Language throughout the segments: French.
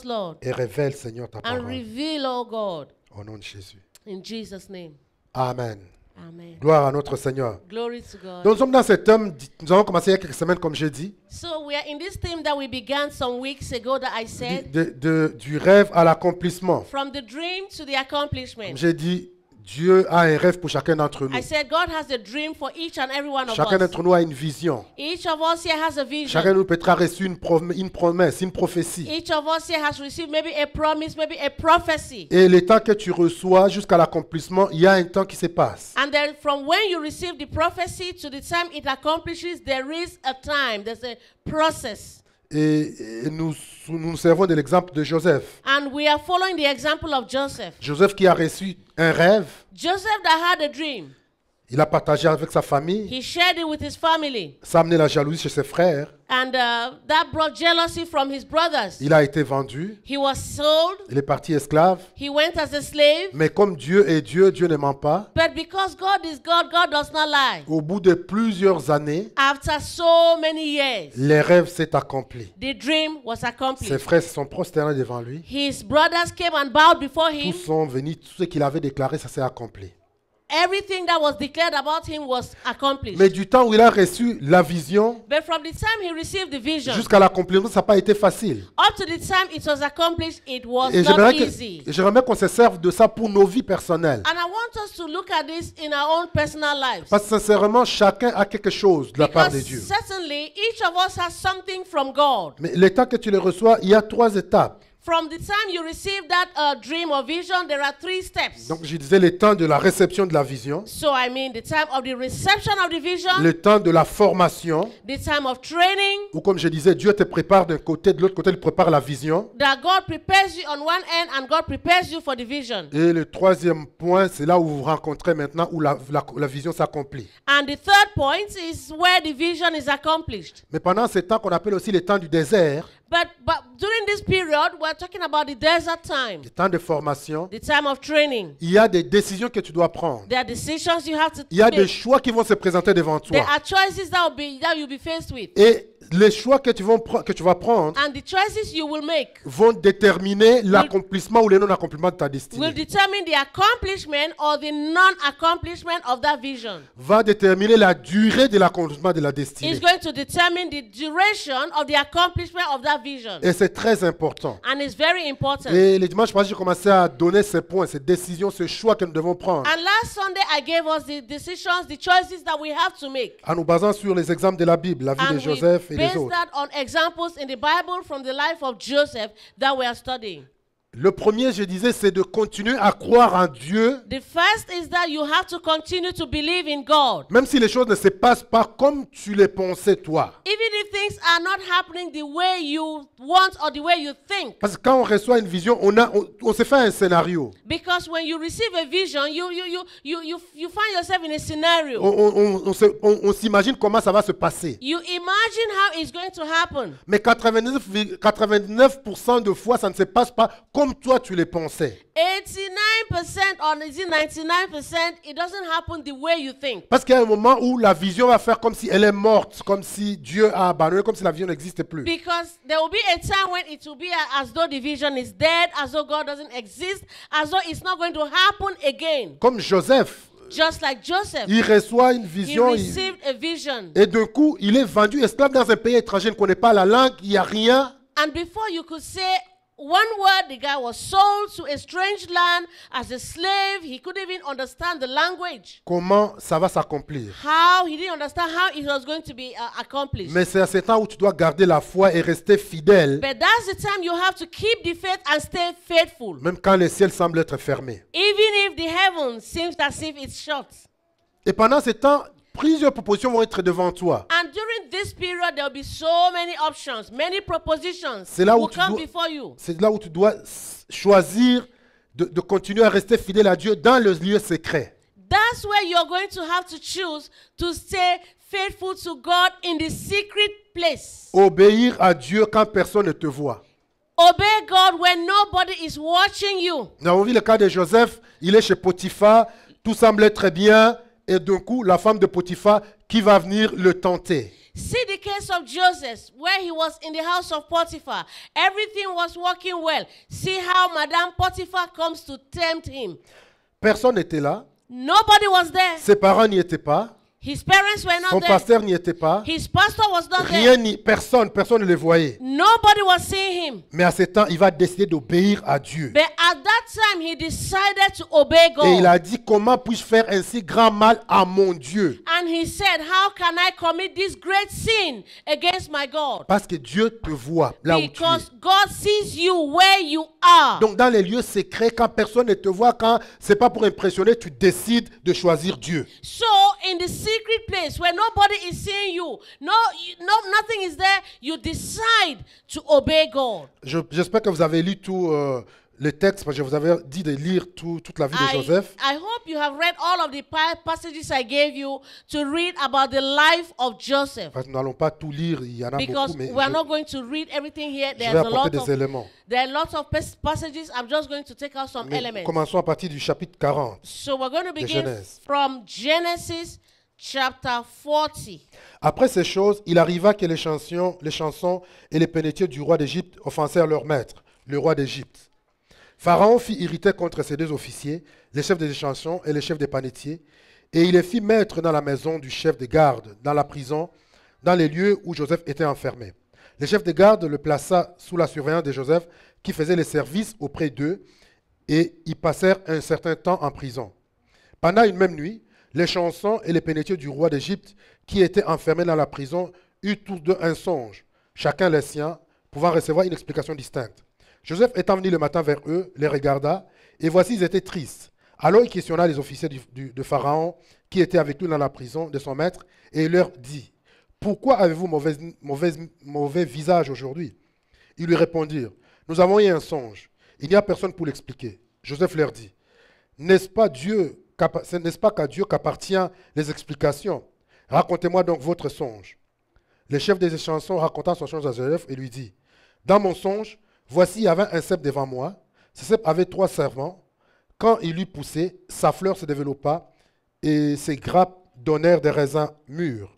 us, Lord. et révèle, Seigneur, ta And parole. reveal, oh God. Au nom de Jésus. In Jesus' name. Amen. Amen. Gloire à notre Seigneur. Glory to God. Donc nous sommes dans ce thème, nous avons commencé il y a quelques semaines, comme j'ai dit, So we are in this theme that we began some weeks ago that I said, du rêve à l'accomplissement. from the dream to the Comme accomplishment. j'ai dit, Dieu a un rêve pour chacun d'entre nous. I said God has a dream for each and every one of Chacun us. d'entre nous a une vision. Each of us here has a Chacun de vision. nous peut-être a reçu une promesse, une prophétie. Each of us here has received maybe a promise, maybe a prophecy. Et le temps que tu reçois jusqu'à l'accomplissement, il y a un temps qui se passe. And then from when you receive the prophecy to the time it accomplishes, there is a time, there's a process. Et nous servons de l'exemple de Joseph. And we are following the example of Joseph. Joseph qui a reçu un rêve, Joseph that had a dream, il a partagé avec sa famille, he shared it with his family. ça a amené la jalousie chez ses frères. And that brought jealousy from his brothers. Il a été vendu, He was sold. il est parti esclave. He went as a slave. Mais comme Dieu est Dieu, Dieu ne ment pas. But because God is God, God does not lie. Au bout de plusieurs années, After so many years, les rêves s'est accompli. the dream was Ses accomplished. frères se sont prosternés devant lui. His brothers came and bowed before him. Tous sont venus, tout ce qu'il avait déclaré, ça s'est accompli. Everything that was declared about him was accomplished. Mais du temps où il a reçu la vision But from the time he received the vision, jusqu'à l'accomplissement, ça n'a pas été facile. up to the time it was accomplished, it was Et not easy. j'aimerais qu'on se serve de ça pour nos vies personnelles. And I want us to look at this in our own personal lives. Parce que sincèrement, chacun a quelque chose de la part de Because Dieu. certainly each of us has something from God. Mais le temps que tu le reçois, il y a 3 étapes. From the time you receive that dream or vision, there are 3 steps. Donc je disais le temps de la réception de la vision, So I mean the time of the reception of the vision, le temps de la formation, the time of training, ou comme je disais, Dieu te prépare d'un côté, de l'autre côté, il prépare la vision. that God prepares you on one end and God prepares you for the vision. Et le troisième point, c'est là où vous vous rencontrez maintenant, où la vision s'accomplit. And the third point is where the vision is accomplished. Mais pendant ce temps qu'on appelle aussi le temps du désert, But during this period, we're talking about the desert time, le temps de formation, the time of training. il y a des décisions que tu dois prendre. There are decisions you have to Il y a des make. choix qui vont se présenter devant There toi. are choices that you'll be faced with. Et les choix que tu vas prendre And the choices you will make vont déterminer l'accomplissement ou le non-accomplissement de ta will destinée. determine the accomplishment or the non-accomplishment of that vision. Va déterminer la durée de l'accomplissement de la destinée. It's going to determine the duration of the accomplishment of that vision. Et c'est très important. And it's very important. Et les dimanches passés, j'ai commencé à donner ces points, ces décisions, ces choix que nous devons prendre. And last Sunday, I gave us the decisions, the choices that we have to make. En nous basant sur les exemples de la Bible, la vie de And we Joseph et les base autres. that on examples in the Bible from the life of Joseph that we are studying. Le premier, je disais, c'est de continuer à croire en Dieu, The first is that you have to continue to believe in God. même si les choses ne se passent pas comme tu les pensais toi. Even if things are not happening the way you want or the way you think. Parce que quand on reçoit une vision, on se fait un scénario. Because when you receive a vision, you find yourself in a scenario. On s'imagine comment ça va se passer. You imagine how it's going to happen. Mais 99% de fois, ça ne se passe pas comme toi tu les pensais. 89% or is it 99%, it doesn't happen the way you think. Parce qu'il y a un moment où la vision va faire comme si elle est morte, comme si Dieu a abandonné, comme si la vision n'existe plus. Because there will be a time when it will be as though the vision is dead, as though God doesn't exist, as though it's not going to happen again. Comme Joseph, Just like Joseph, il reçoit une he vision received a vision. et d'un coup, il est vendu esclave dans un pays étranger, il ne connaît pas la langue, il n'y a rien. And before you could say one word, the guy was sold to a strange land as a slave. He couldn't even understand the language. Comment ça va s'accomplir? How he didn't understand how it was going to be accomplished. Mais c'est à ce temps où tu dois garder la foi et rester fidèle, But that's the time you have to keep the faith and stay faithful. même quand le ciel semble être fermé. Even if the heaven seems as if it's shut. Et pendant ce temps, plusieurs propositions vont être devant toi. And during this period, there will be so many options, many propositions C'est là où will tu come dois- before you. C'est là où tu dois choisir de continuer à rester fidèle à Dieu dans le lieu secret. That's where you're going to have to choose to stay faithful to God in the secret place. Obéir à Dieu quand personne ne te voit. Obey God when nobody is watching you. Nous avons vu le cas de Joseph, il est chez Potiphar, tout semble très bien, et d'un coup, la femme de Potiphar qui va venir le tenter. See the case of Joseph, where he was in the house of Potiphar. Everything was working well. See how Madame Potiphar comes to tempt him. Personne n'était là. Nobody was there. Ses parents n'y étaient pas. His parents were Son not there. pasteur n'y était pas. His pastor was not Rien there. personne ne le voyait. Nobody was seeing him. Mais à ce temps, il va décider d'obéir à Dieu. But at that time, he decided to obey Et il God. a dit, comment puis-je faire un si grand mal à mon Dieu? And he said, how can I commit this great sin against my God? Parce que Dieu te voit là où tu es. Because God sees you where you are. Donc dans les lieux secrets, quand personne ne te voit, quand c'est pas pour impressionner, tu décides de choisir Dieu. So in the secret place where nobody is seeing you, nothing is there, you decide to obey God. J'espère que vous avez lu tout le texte, parce que je vous avais dit de lire toute la vie de Joseph. I hope you have read all of the passages I gave you to read about the life of Joseph. Parce que nous n'allons pas tout lire, il y en a Because beaucoup, mais we are not going to read everything here. je vais apporter des éléments. There are lots of passages. I'm just going to take out some Mais elements. commençons à partir du chapitre 40. So we're going to begin Genèse. from Genesis chapter 40. Après ces choses, il arriva que les chansons et les pénétiers du roi d'Égypte offensèrent leur maître, le roi d'Égypte. Pharaon fit irriter contre ses deux officiers, les chefs des chansons et les chefs des panétiers, et il les fit mettre dans la maison du chef des gardes, dans la prison, dans les lieux où Joseph était enfermé. Le chef des gardes le plaça sous la surveillance de Joseph, qui faisait les services auprès d'eux, et y passèrent un certain temps en prison. Pendant une même nuit, les chansons et les pénétiers du roi d'Égypte, qui étaient enfermés dans la prison, eurent tous deux un songe, chacun le sien, pouvant recevoir une explication distincte. Joseph étant venu le matin vers eux, les regarda, et voici ils étaient tristes. Alors il questionna les officiers de Pharaon, qui étaient avec lui dans la prison de son maître, et il leur dit, « Pourquoi avez-vous mauvais visage aujourd'hui ?» Ils lui répondirent, « Nous avons eu un songe. Il n'y a personne pour l'expliquer. » Joseph leur dit, « N'est-ce pas qu'à Dieu qu'appartiennent les explications? Racontez-moi donc votre songe. » Le chef des chansons raconta son songe à Joseph et lui dit, « Dans mon songe, voici, il y avait un cep devant moi. Ce cep avait 3 servants. Quand il eut poussé, sa fleur se développa et ses grappes donnèrent des raisins mûrs.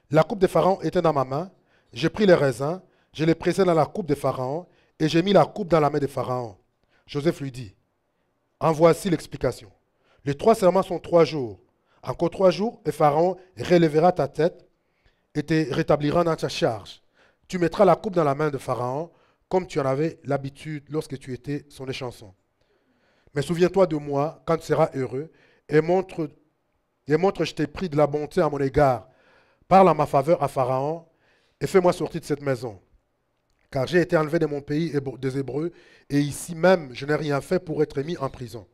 La coupe de Pharaon était dans ma main. Je pris les raisins, je les pressai dans la coupe de Pharaon et j'ai mis la coupe dans la main de Pharaon. Joseph lui dit, en voici l'explication. Les 3 serments sont 3 jours. Encore 3 jours et Pharaon relèvera ta tête et te rétablira dans ta charge. Tu mettras la coupe dans la main de Pharaon comme tu en avais l'habitude lorsque tu étais son échanson. Mais souviens-toi de moi quand tu seras heureux et montre, je t'ai pris de la bonté à mon égard. Parle en ma faveur à Pharaon et fais-moi sortir de cette maison. Car j'ai été enlevé de mon pays des Hébreux et ici même je n'ai rien fait pour être mis en prison.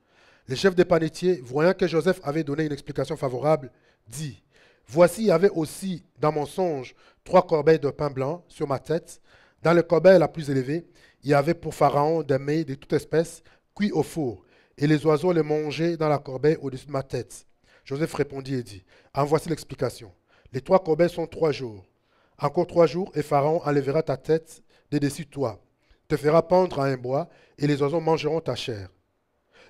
Le chef des panétiers, voyant que Joseph avait donné une explication favorable, dit, « Voici, il y avait aussi dans mon songe 3 corbeilles de pain blanc sur ma tête. Dans le corbeille la plus élevée, il y avait pour Pharaon des mets de toute espèce cuits au four, et les oiseaux les mangeaient dans la corbeille au-dessus de ma tête. » Joseph répondit et dit, « En voici l'explication. Les 3 corbeilles sont 3 jours. Encore 3 jours, et Pharaon enlèvera ta tête de dessus toi, te fera pendre à un bois, et les oiseaux mangeront ta chair.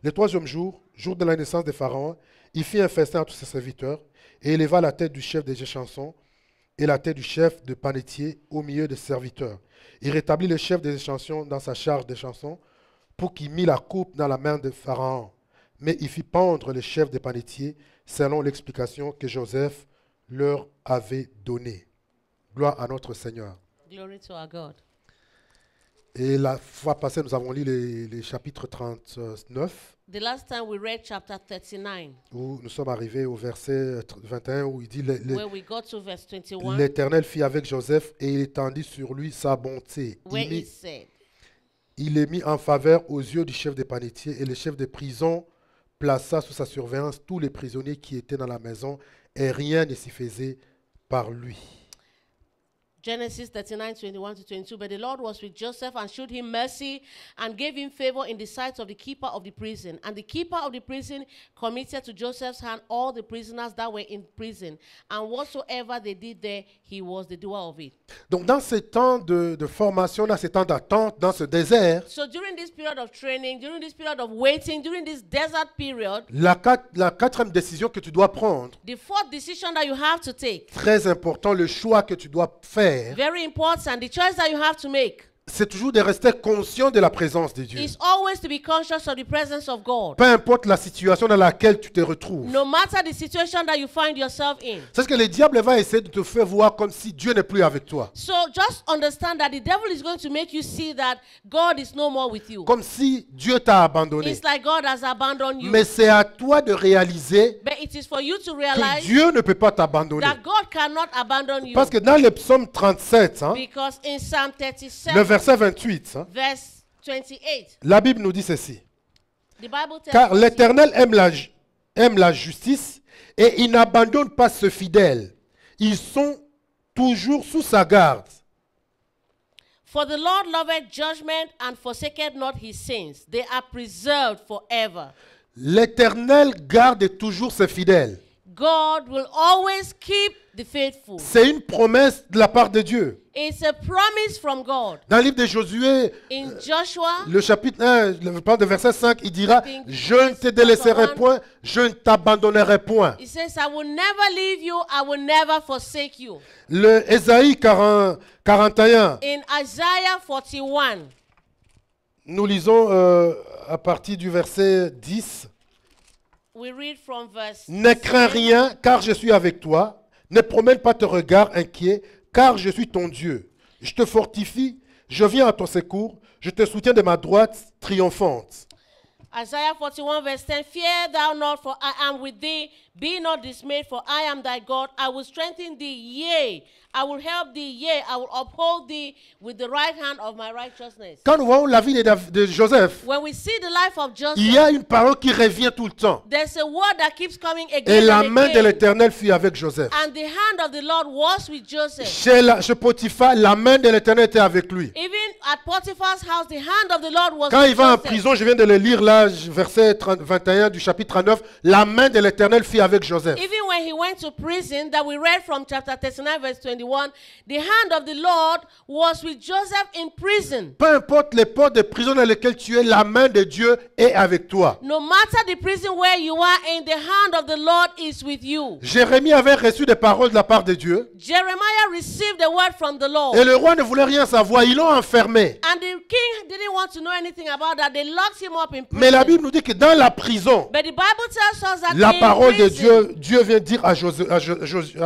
Le 3e jour, jour de la naissance de Pharaon, il fit un festin à tous ses serviteurs, et éleva la tête du chef des chansons et la tête du chef de panétier au milieu des serviteurs. Il rétablit le chef des chansons dans sa charge des chansons pour qu'il mît la coupe dans la main de Pharaon. Mais il fit pendre le chef des panétiers selon l'explication que Joseph leur avait donnée. Gloire à notre Seigneur. Glory to our God. Et la fois passée, nous avons lu les chapitres 39, The last time we read chapter 39, où nous sommes arrivés au verset 21, où il dit where we got to verse 21, l'Éternel fit avec Joseph et il étendit sur lui sa bonté. where it said, Il les mit en faveur aux yeux du chef des panétiers et le chef des prisons plaça sous sa surveillance tous les prisonniers qui étaient dans la maison et rien ne s'y faisait par lui. Genesis 39, 21 to 22. But the Lord was with Joseph and showed him mercy and gave him favor in the sight of the keeper of the prison. And the keeper of the prison committed to Joseph's hand all the prisoners that were in prison. And whatsoever they did there, he was the doer of it. Donc dans ces temps de formation, dans ces temps d'attente, dans ce désert, So during this period of training, during this period of waiting, during this desert period, la quatrième décision que tu dois prendre, the fourth decision that you have to take, très important, le choix que tu dois faire, very important, the choice that you have to make, c'est toujours de rester conscient de la présence de Dieu. is always to be conscious of the presence of God. Peu importe la situation dans laquelle tu te retrouves. No matter the situation that you find yourself in. C'est ce que le diable va essayer de te faire voir comme si Dieu n'est plus avec toi. So just understand that the devil is going to make you see that God is no more with you. Comme si Dieu t'a abandonné. It's like God has abandoned you. Mais c'est à toi de réaliser But it is for you to que realize Dieu ne peut pas t'abandonner. that God cannot abandon you. Parce que dans le psaume 37, Because in Psalm le 37, verset 28, verse 28, la Bible nous dit ceci. the Bible tells Car us, l'Éternel aime la justice et il n'abandonne pas ceux fidèles. Ils sont toujours sous sa garde. for the Lord loveth judgment and forsaketh not his sins. They are preserved forever. L'Éternel garde toujours ses fidèles. God will always keep the faithful. C'est une promesse de la part de Dieu. It's a promise from God. Dans le livre de Josué, In Joshua, le chapitre 1, le part de verset 5, il dira « Je ne te délaisserai point, je ne t'abandonnerai point it says, I will never leave you, I will never forsake you. ». Le Ésaïe 41, In Isaiah 41, nous lisons à partir du verset 10. we read from verse Ne crains 10. rien, car je suis avec toi. Ne promène pas ton regard inquiet, car je suis ton Dieu. Je te fortifie, je viens à ton secours, je te soutiens de ma droite triomphante. Isaiah 41 verse 10, Fear thou not, for I am with thee. Be not dismayed, for I am thy God. I will strengthen thee, yea, I will help thee, yea, I will uphold thee with the right hand of my righteousness. Quand nous voyons la vie de Joseph, When we see the life of Joseph, il y a une parole qui revient tout le temps. there's a word that keeps coming Et again la and main de again. l'Éternel fut avec Joseph. And the hand of the Lord was with Joseph. Chez Potiphar, la main de l'Éternel était avec lui. Even at Potiphar's house, the hand of the Lord was Quand with il va en Joseph. prison, je viens de le lire là, verset 21 du chapitre 39, la main de l'Éternel fut avec Joseph. Even when he went to prison, that we read from chapter 39, verse 21, the hand of the Lord was with Joseph in prison. Peu importe les portes de prison dans lesquelles tu es, la main de Dieu est avec toi. No matter the prison where you are in, the hand of the Lord is with you. Jérémie avait reçu des paroles de la part de Dieu. Jeremiah received the word from the Lord. Et le roi ne voulait rien savoir, ils l'ont enfermé. And the king didn't want to know anything about that. They locked him up in prison. Mais la Bible nous dit que dans la prison, But the Bible tells us that la in parole de prison, Dieu vient dire à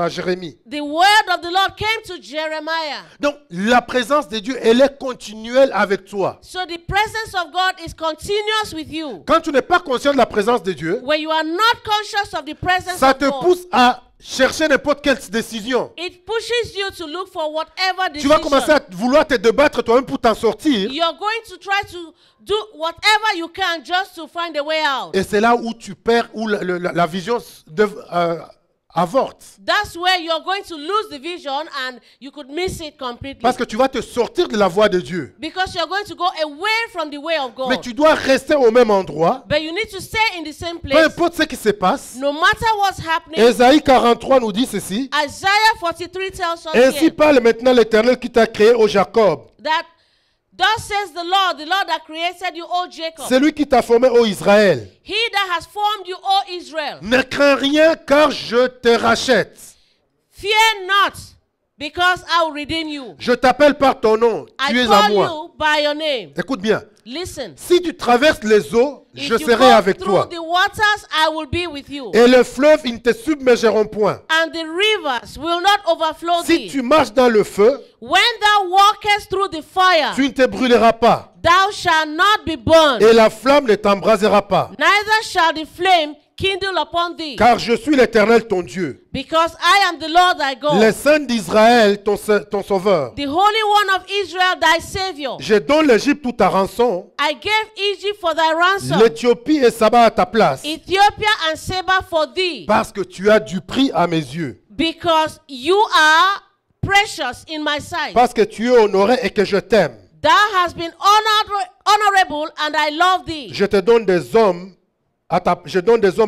Jérémie. the word of the Lord came to Jeremiah. Donc la présence de Dieu, elle est continuelle avec toi. So the presence of God is continuous with you. Quand tu n'es pas conscient de la présence de Dieu, When you are not conscious of the presence ça of te God, pousse à chercher n'importe quelle décision. it pushes you to look for whatever Tu vas decision. commencer à vouloir te débattre toi-même pour t'en sortir. You're going to try to do whatever you can just to find a way out. Et c'est là où tu perds, où la vision avorte. That's where you're going to lose the vision and you could miss it completely. Parce que tu vas te sortir de la voie de Dieu. Because you're going to go away from the way of God. Mais tu dois rester au même endroit. But you need to stay in the same Peu place. importe ce qui se passe. No matter what's happening. Ésaïe 43 nous dit ceci. Isaiah 43 tells us Ainsi here parle maintenant l'Éternel qui t'a créé, ô Jacob. that thus says the Lord that created you, O Jacob. C'est lui qui t'a formé, ô Israël. He that has formed you, O Israel. Ne crains rien car je te rachète. Fear not, because I will redeem you. Je t'appelle par ton nom. Tu I es à call moi. you by your name. Écoute bien. Listen. Si tu traverses les eaux, If je you serai go avec through toi. the waters, I will be with you. Et les fleuves, ils ne te submergeront point. And the rivers will not overflow Si thee. tu marches dans le feu, When thou walkest through the fire, tu ne te brûleras pas. thou shalt not be burned, Et la flamme ne t'embrasera pas. neither shall the flame kindle upon thee. Car je suis l'Éternel ton Dieu. Because I am the Lord thy God, Les saints d'Israël, ton sauveur. the Holy One of Israel, thy Savior. Je donne l'Égypte pour ta rançon, I gave Egypt for thy ransom, l'Éthiopie et Saba à ta place. Ethiopia and Seba for thee, Parce que tu as du prix à mes yeux. because you are precious in my sight. parce que tu es honoré et que je t'aime. Thou hast been honorable, and I love thee. Je donne des hommes à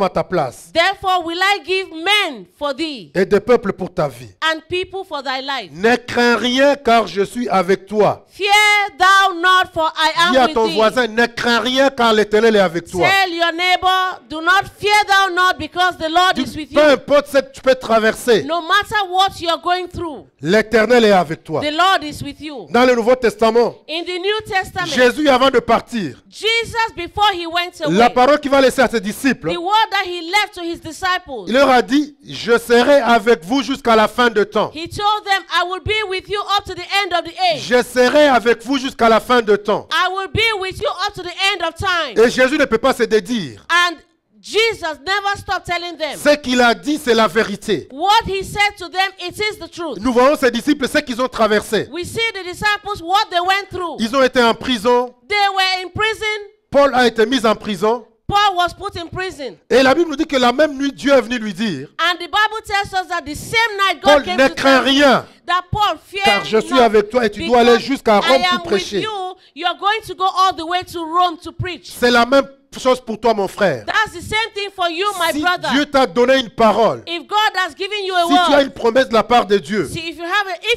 ta place Therefore will I give men for thee, et des peuples pour ta vie. and people for thy life. Ne crains rien car je suis avec toi. Fear thou not, for I Dis à am ton with thee. voisin, ne crains rien car l'Éternel est avec toi. Tell your neighbor, do not fear thou not, because the Lord is with Peu you. importe ce que tu peux traverser, No matter what you are going through, l'Éternel est avec toi. the Lord is with you. Dans le Nouveau Testament, In the New Testament, Jésus, avant de partir, Jesus, before he went la away, parole qu'il va laisser à ses disciples, the word that he left to his disciples, il leur a dit, je serai avec vous jusqu'à la fin de temps. he told them, I will be with you up to the end of the age. Je serai avec vous jusqu'à la fin de temps. I will be with you up to the end of time. Et Jésus ne peut pas se dédire. And Jesus never stopped telling them. Ce qu'il a dit, c'est la vérité. What he said to them, it is the truth. Nous voyons ses disciples, ce qu'ils ont traversé. We see the disciples, what they went through. Ils ont été en prison. They were in prison. Paul a été mis en prison. Paul was put in prison. Et la Bible nous dit que la même nuit, Dieu est venu lui dire, And the Bible tells us that the same night Paul, God came ne to crains tell rien, that Paul feared car je suis not, avec toi et tu dois aller because jusqu'à Rome I pour am with prêcher. you. You are going to go all the way to Rome to preach. C'est la même chose pour toi, mon frère. That's the same thing for you, my Si brother. Dieu t'a donné une parole, If God has given you a si tu as word, une promesse de la part de Dieu, see, if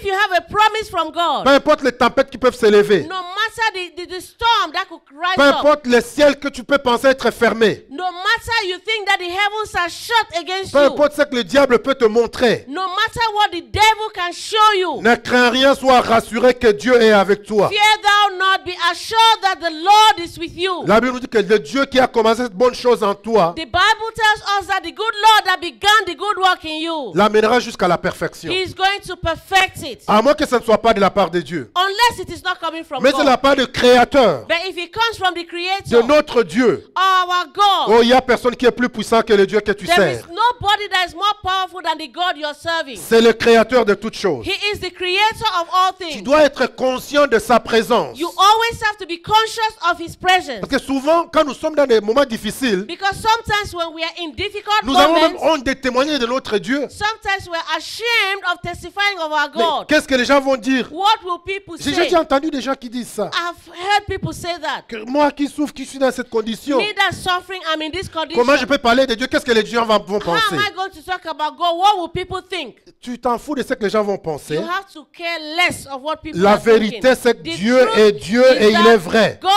you have a promise from God, peu importe les tempêtes qui peuvent s'élever, no matter the storm that could rise peu up, importe les ciels que tu peux penser être fermés, no matter you think that the heavens are shut against peu you, importe ce que le diable peut te montrer, no matter what the devil can show you, ne crains rien, sois rassuré que Dieu est avec toi. fear thou not, be assured that the Lord is with you. La Bible nous dit que le Dieu qui a commencé cette bonne chose en toi The Bible tells us that the good Lord that began the good work in you, l'amènera jusqu'à la perfection. he is going to perfect it. À moins que ce ne soit pas de la part de Dieu. Unless it is not coming from Mais c'est de God. la part du Créateur, But if it comes from the de Creator, notre Dieu. our God, Oh, il n'y a personne qui est plus puissant que le Dieu que tu there is sers. nobody that is more powerful than the God you are serving. C'est le Créateur de toutes choses. He is the creator of all Tu things. dois être conscient de sa présence. You always have to be conscious of his presence. Parce que souvent, quand nous sommes dans des moments difficiles, Because sometimes when we are in difficult nous avons même moments, honte de témoigner de notre Dieu. sometimes we are ashamed of testifying of our Mais God. qu'est-ce que les gens vont dire? What will people J'ai say? déjà entendu des gens qui disent ça. I've heard people say that. Que moi qui souffre, qui suis dans cette condition, Me that's suffering, I'm in this condition. comment je peux parler de Dieu? Qu'est-ce que les gens vont How penser? am I going to talk about God? What will people think? Tu t'en fous de ce que les gens vont penser. You have to care less of what people La are vérité, thinking. c'est que The Dieu truth est Dieu is et il that est vrai. God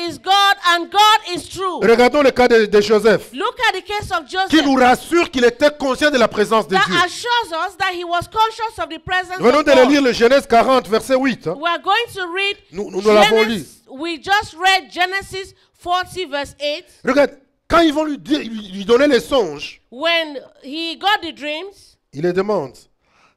is God and God is true. Regardons le cas de Joseph, Look at the case of qui Joseph. nous rassure qu'il était conscient de la présence de That Dieu. assures us that he was conscious of the presence Venons of de le God. lire le Genèse 40, verset 8. hein. We are going to read Nous l'avons lu. We just read Genesis 40 verse 8. Regarde, quand ils vont lui donner les songes, When he got the dreams, il les demande.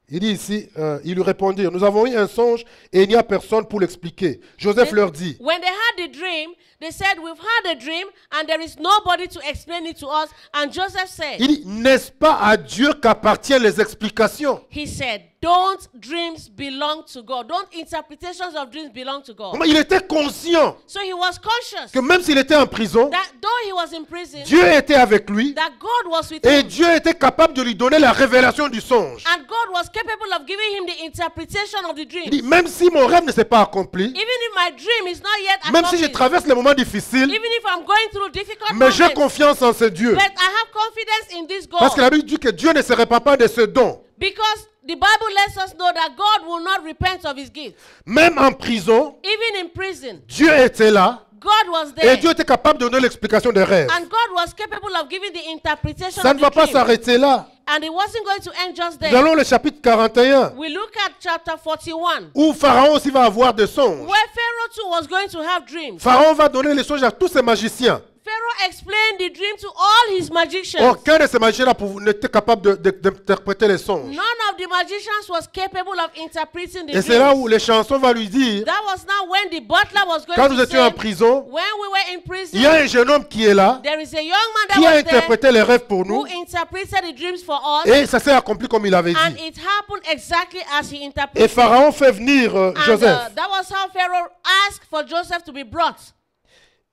Il dit ici, ils lui répondirent, nous avons eu un songe et il n'y a personne pour l'expliquer. Joseph leur dit, when they had the dream, they said, we've had a dream and there is nobody to explain it to us. And Joseph said, il dit, n'est-ce pas à Dieu qu'appartiennent les explications? he said, don't dreams belong to God. Don't interpretations of dreams belong to God. Il était conscient So he was conscious que même s'il était en prison, that though he was in prison, Dieu était avec lui that God was with et him. Dieu était capable de lui donner la révélation du songe. And God was capable of giving him the interpretation of the Il dream. dit, même si mon rêve ne s'est pas accompli, Even if my dream is not yet même si je accomplished, traverse les moments difficiles, even if I'm going through difficult mais j'ai moments, confiance en ce Dieu. but I have confidence in this Parce que God. la Bible dit que Dieu ne se répand pas de ce don. Because the Bible lets us know that God will not repent of his gift. Même en prison, Even in prison, Dieu était là God was et there. Dieu était capable de donner l'explication des rêves. And God was capable of giving the interpretation Ça of ne va the pas dream. s'arrêter là. And it wasn't going to end just Nous there. allons au chapitre 41, We look at chapter 41, où Pharaon aussi va avoir des songes. where Pharaoh too was going to have dreams. Pharaon va donner les songes à tous ses magiciens. Pharaoh explained the dream to all his magicians. Aucun de ces magiciens n'était capable d'interpréter les songes. None of the magicians was capable of interpreting the Et c'est là où dreams. les chansons vont lui dire, That was now when the butler was going quand nous to étions en say, prison, when we were in prison, il y a un jeune homme qui est là, there is a young man that qui a was there interprété les rêves pour who nous, interpreted the dreams for us, et ça s'est accompli comme il avait and dit. it happened exactly as he Et interpreted. Pharaon fait venir And Joseph, that was how Pharaoh asked for Joseph to be brought.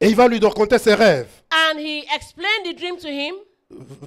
et il va lui raconter ses rêves. And he explained the dream to him.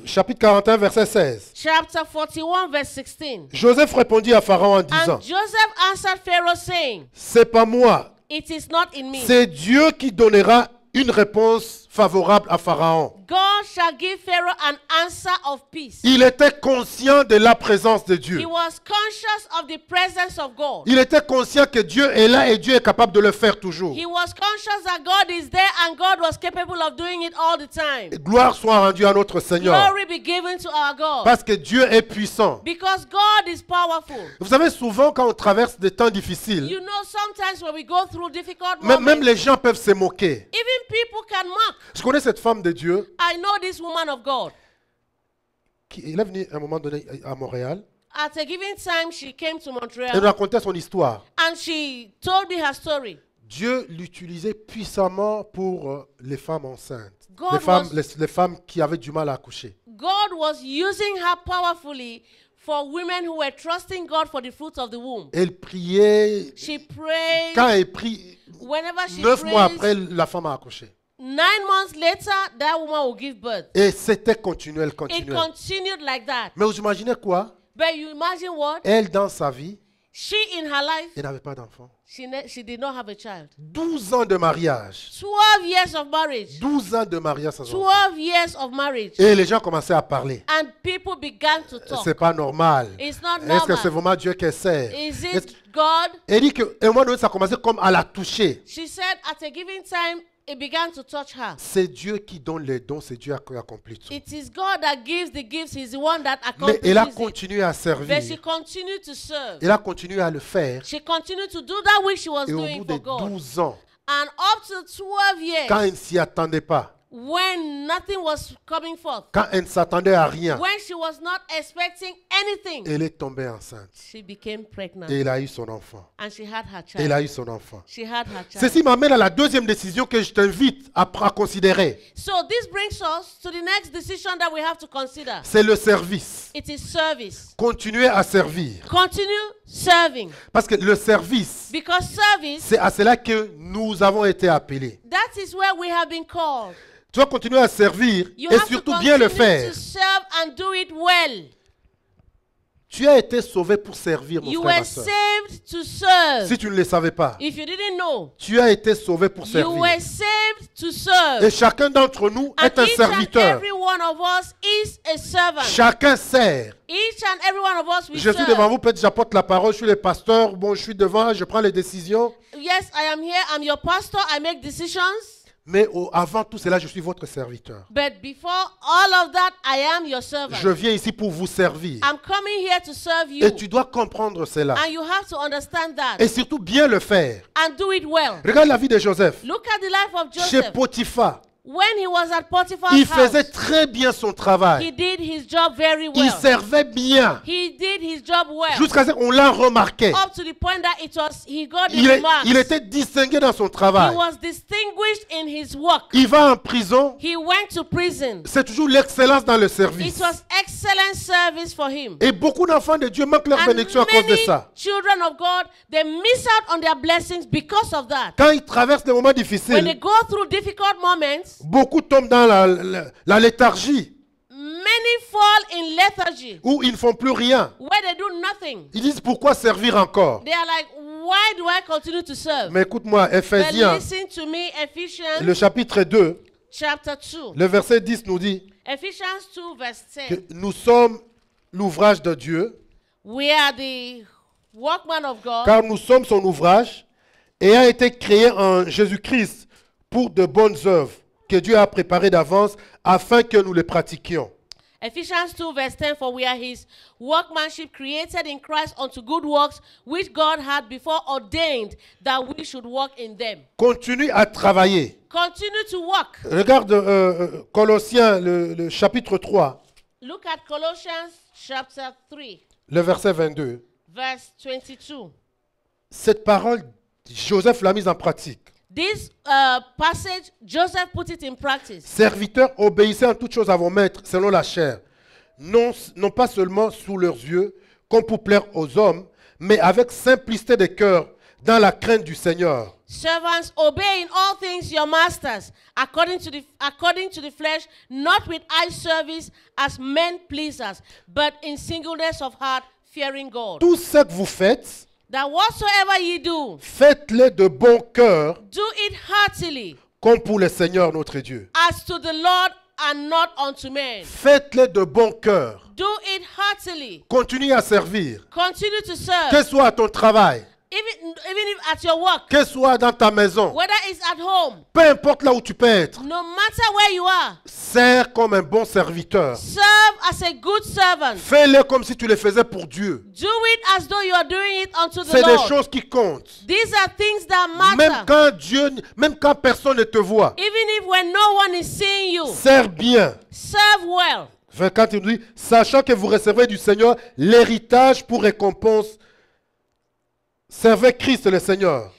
chapitre 41, verset 16. Chapter 41, verse 16. Joseph répondit à Pharaon en disant, And Joseph answered Pharaoh, saying, c'est pas moi, It is not in me. c'est Dieu qui donnera une réponse favorable à Pharaon. God shall give Pharaoh an answer of peace. Il était conscient de la présence de Dieu. He was conscious of the presence of God. Il était conscient que Dieu est là et Dieu est capable de le faire toujours. He was conscious that God is there and God was capable of doing it all the time. Et gloire soit rendue à notre Seigneur. Glory be given to our God. Parce que Dieu est puissant. Because God is powerful. Vous savez, souvent quand on traverse des temps difficiles, You know, sometimes when we go through difficult moments, même les gens peuvent se moquer. even people can mock. Je connais cette femme de Dieu I know this woman of God. qui est venue à un moment donné à Montréal At a given time, she came to et nous Montreal racontait son histoire. and she told me her story. Dieu l'utilisait puissamment pour les femmes enceintes, God les femmes qui avaient du mal à accoucher. God was using her powerfully for women who were trusting God for the fruit of the womb. Elle priait. She prayed. Quand elle prie, Whenever she 9 mois prays, après, la femme a accouché. 9 months later, that woman will give birth. Et c'était continuel, It continuel. continued like that. Mais vous imaginez quoi? But you imagine what? Elle, dans sa vie, She, in her life, elle n'avait pas d'enfant. she did not have a child. 12 ans de mariage. 12 years of marriage. 12 ans de mariage sans enfant. 12 years of marriage. Et les gens commençaient à parler. And people began to talk. C'est pas normal. It's not Est-ce que c'est normal. vraiment Dieu qui sert? Is Est-ce- it God? Elle dit qu'à un moment donné, ça commençait comme à la toucher. She said at a given time, it began to touch her. C'est Dieu qui donne les dons, c'est Dieu qui accomplit tout. It is God that gives the gifts. He's the one that Mais elle a accomplishes it. continué à But she servir. continued to serve. Elle a continué à le faire. She continued to do that which she was Et au doing bout for de God. 12 ans, And up to 12 years, quand elle ne s'y attendait pas, when nothing was coming forth, quand elle ne s'attendait à rien, when she was not expecting anything, elle est tombée enceinte. she became pregnant. Et elle a eu son enfant. And she had her Elle child. a eu son enfant. She had her child. Ceci m'amène à la deuxième décision que je t'invite à considérer. So this brings us to the next decision that we have to consider. C'est le service. It is service. Continuer à servir. Continue serving. Parce que le service, Because service, c'est à cela que nous avons été appelés. that is where we have been called. Tu dois continuer à servir You et have to surtout bien le continue faire. to serve and do it well. Tu as été sauvé pour servir, mon You frère, were ma soeur. saved to serve. Si tu ne le savais pas, If you didn't know, tu as été sauvé pour you servir. were saved to Et serve. chacun d'entre nous And est un each and serviteur. every one of us is a servant. Chacun sert. Each and every one of us will Je suis serve. devant vous, peut-être j'apporte la parole, je suis le pasteur, bon, je suis devant, je prends les décisions. Yes, I am here. I'm your pastor. I make decisions. Mais avant tout cela, je suis votre serviteur. But before all of that, I am your servant. Je viens ici pour vous servir. I'm coming here to serve you. Et tu dois comprendre cela. And you have to understand that. Et surtout bien le faire. And do it well. Regarde la vie de Joseph. Look at the life of Chez Joseph. Potiphar, When he was at Potiphar's il house, faisait très bien son he travail. did his job very Il well. servait bien. He did his job well. Jusqu'à ce qu'on l'a remarqué. Up to the point that he got the Il remarks. était distingué dans son He travail. was distinguished in his work. Il va en prison. He went to prison. C'est toujours l'excellence dans le It service. was excellent service for him. Et beaucoup d'enfants de Dieu manquent leur And bénédiction à cause de many ça. children of God, they miss out on their blessings because of that. Quand ils traversent des moments When they difficiles, go through difficult moments, beaucoup tombent dans la léthargie many fall in lethargy, où ils ne font plus rien. where they do nothing. Ils disent pourquoi servir encore. They are like, why do I continue to serve? Mais écoute-moi, But Ephésiens, listen to me, Ephesians le chapitre 2, chapter 2. le verset 10 nous dit Ephesians 2 verse 10. que nous sommes l'ouvrage de Dieu, We are the workman of God, car nous sommes son ouvrage, ayant été créés en Jésus-Christ pour de bonnes œuvres que Dieu a préparées d'avance afin que nous les pratiquions. Ephesians 2 verse 10, for we are his workmanship created in Christ unto good works, which God had before ordained that we should walk in them. Continue à travailler. Continue to work. Regarde Colossiens, le chapitre 3, Look at Colossians chapter 3 le verset 22. verse 22. Cette parole, Joseph l'a mise en pratique. This passage, Joseph put it in practice. Serviteurs, obéissez en toutes choses à vos maîtres selon la chair, non pas seulement sous leurs yeux, comme pour plaire aux hommes, mais avec simplicité de cœur, dans la crainte du Seigneur. Servants, obey in all things your masters, according to the flesh, not with eye service as men pleasers, but in singleness of heart, fearing God. Tout ce que vous faites, That whatsoever ye do, faites-le de bon cœur, do it heartily, comme pour le Seigneur notre Dieu. as to the Lord and not unto men. Faites-le de bon cœur. Do it heartily. Continue à servir. Continue to serve. Que ce soit à ton travail, Even if at your work, que ce soit dans ta maison, whether it's at home, peu importe là où tu peux être, no matter where you are, sers comme un bon serviteur. serve as a good servant. Fais-le comme si tu le faisais pour Dieu. Do it as though you are doing it unto the C'est des Lord. choses qui comptent. These are things that Même quand personne ne te voit, Even if when no one is seeing you, sers bien. serve well. 24, il nous dit, sachant que vous recevrez du Seigneur l'héritage pour récompense, servez Christ le Seigneur.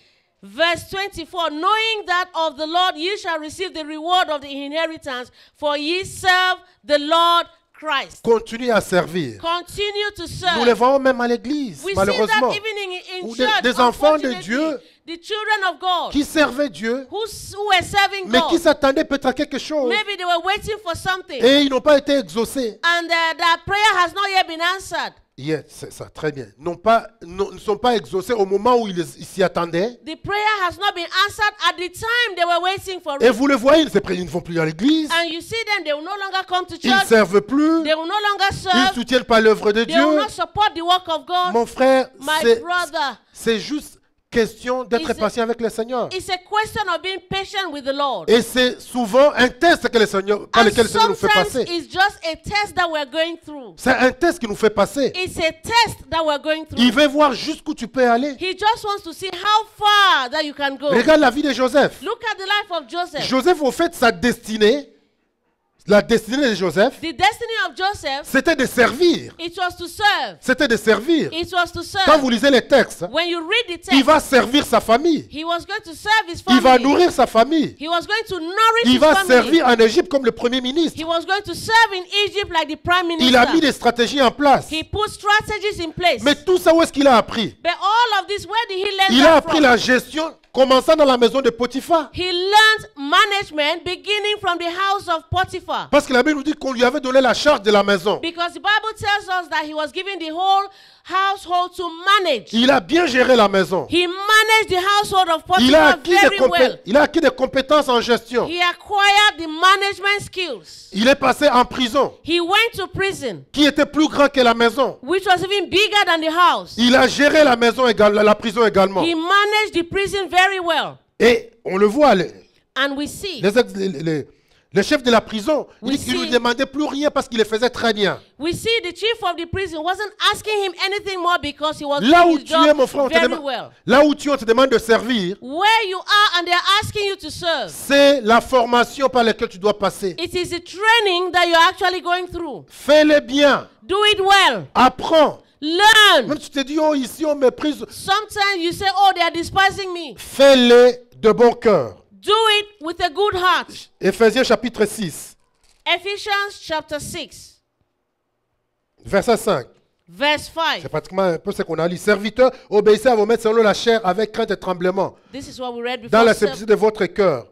Verse 24, knowing that of the Lord ye shall receive the reward of the inheritance, for ye serve the Lord Christ. Continue à servir. Continue to Nous le serve. voyons même à l'église, We see malheureusement, that even in Ou church, des enfants de unfortunately, Dieu the children of God qui servaient Dieu, who were serving mais qui God, s'attendaient peut-être à quelque chose maybe they were waiting for something, et ils n'ont pas été exaucés. and that prayer has not yet been answered. Yes, c'est ça, très bien. Ne sont pas exaucés au moment où ils s'y attendaient. The prayer has not been answered at the time they were waiting for Et it. vous le voyez, ils ne vont plus à l'église, And you see them, they will no longer come to ils ne church. servent plus, They will no longer ils ne serve. soutiennent pas l'œuvre de They will Dieu. not support the work of God. Mon frère, My brother, c'est juste question d'être It's a- patient avec le Seigneur. it's a question of being patient with the Lord. Et c'est souvent un test que le Seigneur, par And lequel le Seigneur nous fait sometimes passer. it's just a test that we're going through. C'est un test qui nous fait passer. It's a test that we're going through. Il veut voir jusqu'où tu peux aller. He just wants to see how far that you can go. Regarde la vie de Joseph. Look at the life of Joseph. Joseph, au fait, sa destinée, la destinée de Joseph, The destiny of Joseph, c'était de servir. it was to serve. C'était de servir. It was to Quand serve. vous lisez les textes, When you read the il text, va servir sa famille. he was going to serve his Il va family. nourrir sa famille. He was going to nourish Il his va family. servir en Égypte comme le premier ministre. He was going to serve in Egypt like the prime Il a mis minister. des stratégies en place. He put strategies in place. Mais tout ça, où est-ce qu'il a appris? But all of this, where did he learn Il a that appris from? la gestion, commençant dans la maison de Potiphar. He learned management beginning from the house of Potiphar. Parce que la Bible nous dit qu'on lui avait donné la charge de la maison. Because the Bible tells us that he was given the whole household to manage. Il a bien géré la maison. He managed the household of Il a Potiphar acquis des very well. il a acquis des compétences en gestion. He acquired the management skills. Il est passé en prison, He went to prison, qui était plus grand que la maison. which was even bigger than the house. Il a géré la maison également, la prison également. He managed the prison very well. Et on le voit, And we see, le chef de la prison, il We ne lui see- demandait plus rien parce qu'il le faisait très bien. the chief of the prison wasn't asking him anything more because he was Là doing où his tu es, job mon frère, on te very demande, well. là où tu es, on te demande de servir, Where you are and they're asking you to serve, c'est la formation par laquelle tu dois passer. it is the training that you're actually going through. Fais-le bien, Do it well. apprends. Learn. Même si tu te dis, oh, ici on méprise, Sometimes you say, oh, they are despising me. fais-le de bon cœur. Do it with a good heart. Éphésiens chapitre 6, Ephesians chapter 6, verset 5. verse 5. C'est pratiquement un peu ce qu'on a lu. Serviteurs, obéissez à vos maîtres selon la chair avec crainte et tremblement, This is what we read dans before. la simplicité de votre cœur,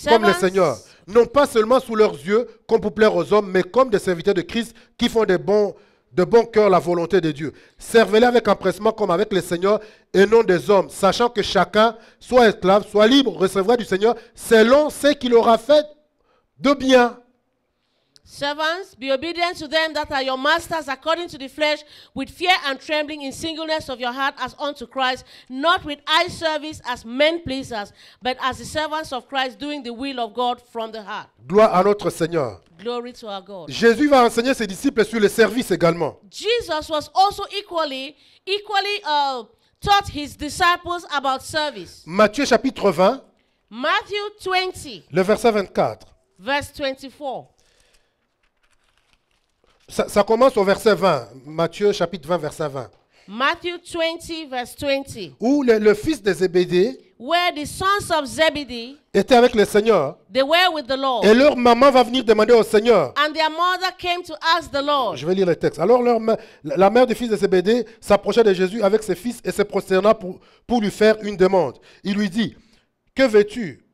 comme le Servants, Seigneur. Non pas seulement sous leurs yeux, comme pour plaire aux hommes, mais comme des serviteurs de Christ qui font de bon cœur la volonté de Dieu. Servez-les avec empressement comme avec le Seigneur et non des hommes, sachant que chacun, soit esclave, soit libre, recevra du Seigneur selon ce qu'il aura fait de bien. servants, be obedient to them that are your masters according to the flesh, with fear and trembling in singleness of your heart as unto Christ, not with eye service as men pleasers, but as the servants of Christ, doing the will of God from the heart. Gloire à notre Seigneur. Glory to our God. Jésus va enseigner ses disciples sur le service également. Jesus was also equally taught his disciples about service. Matthieu chapitre 20, Matthew 20, le verset 24. verse 24. Ça commence au verset 20. Matthieu chapitre 20, verset 20. Matthew 20, verse 20. où le fils de Zébédée Where the sons of Zebedee, était avec le Seigneur. they were with the Lord. Et leur maman va venir demander au Seigneur. And their mother came to ask the Lord. Je vais lire le texte. Alors la mère du fils de Zébédée s'approcha de Jésus avec ses fils et se prosterna pour lui faire une demande. Il lui dit, « Que veux-tu ?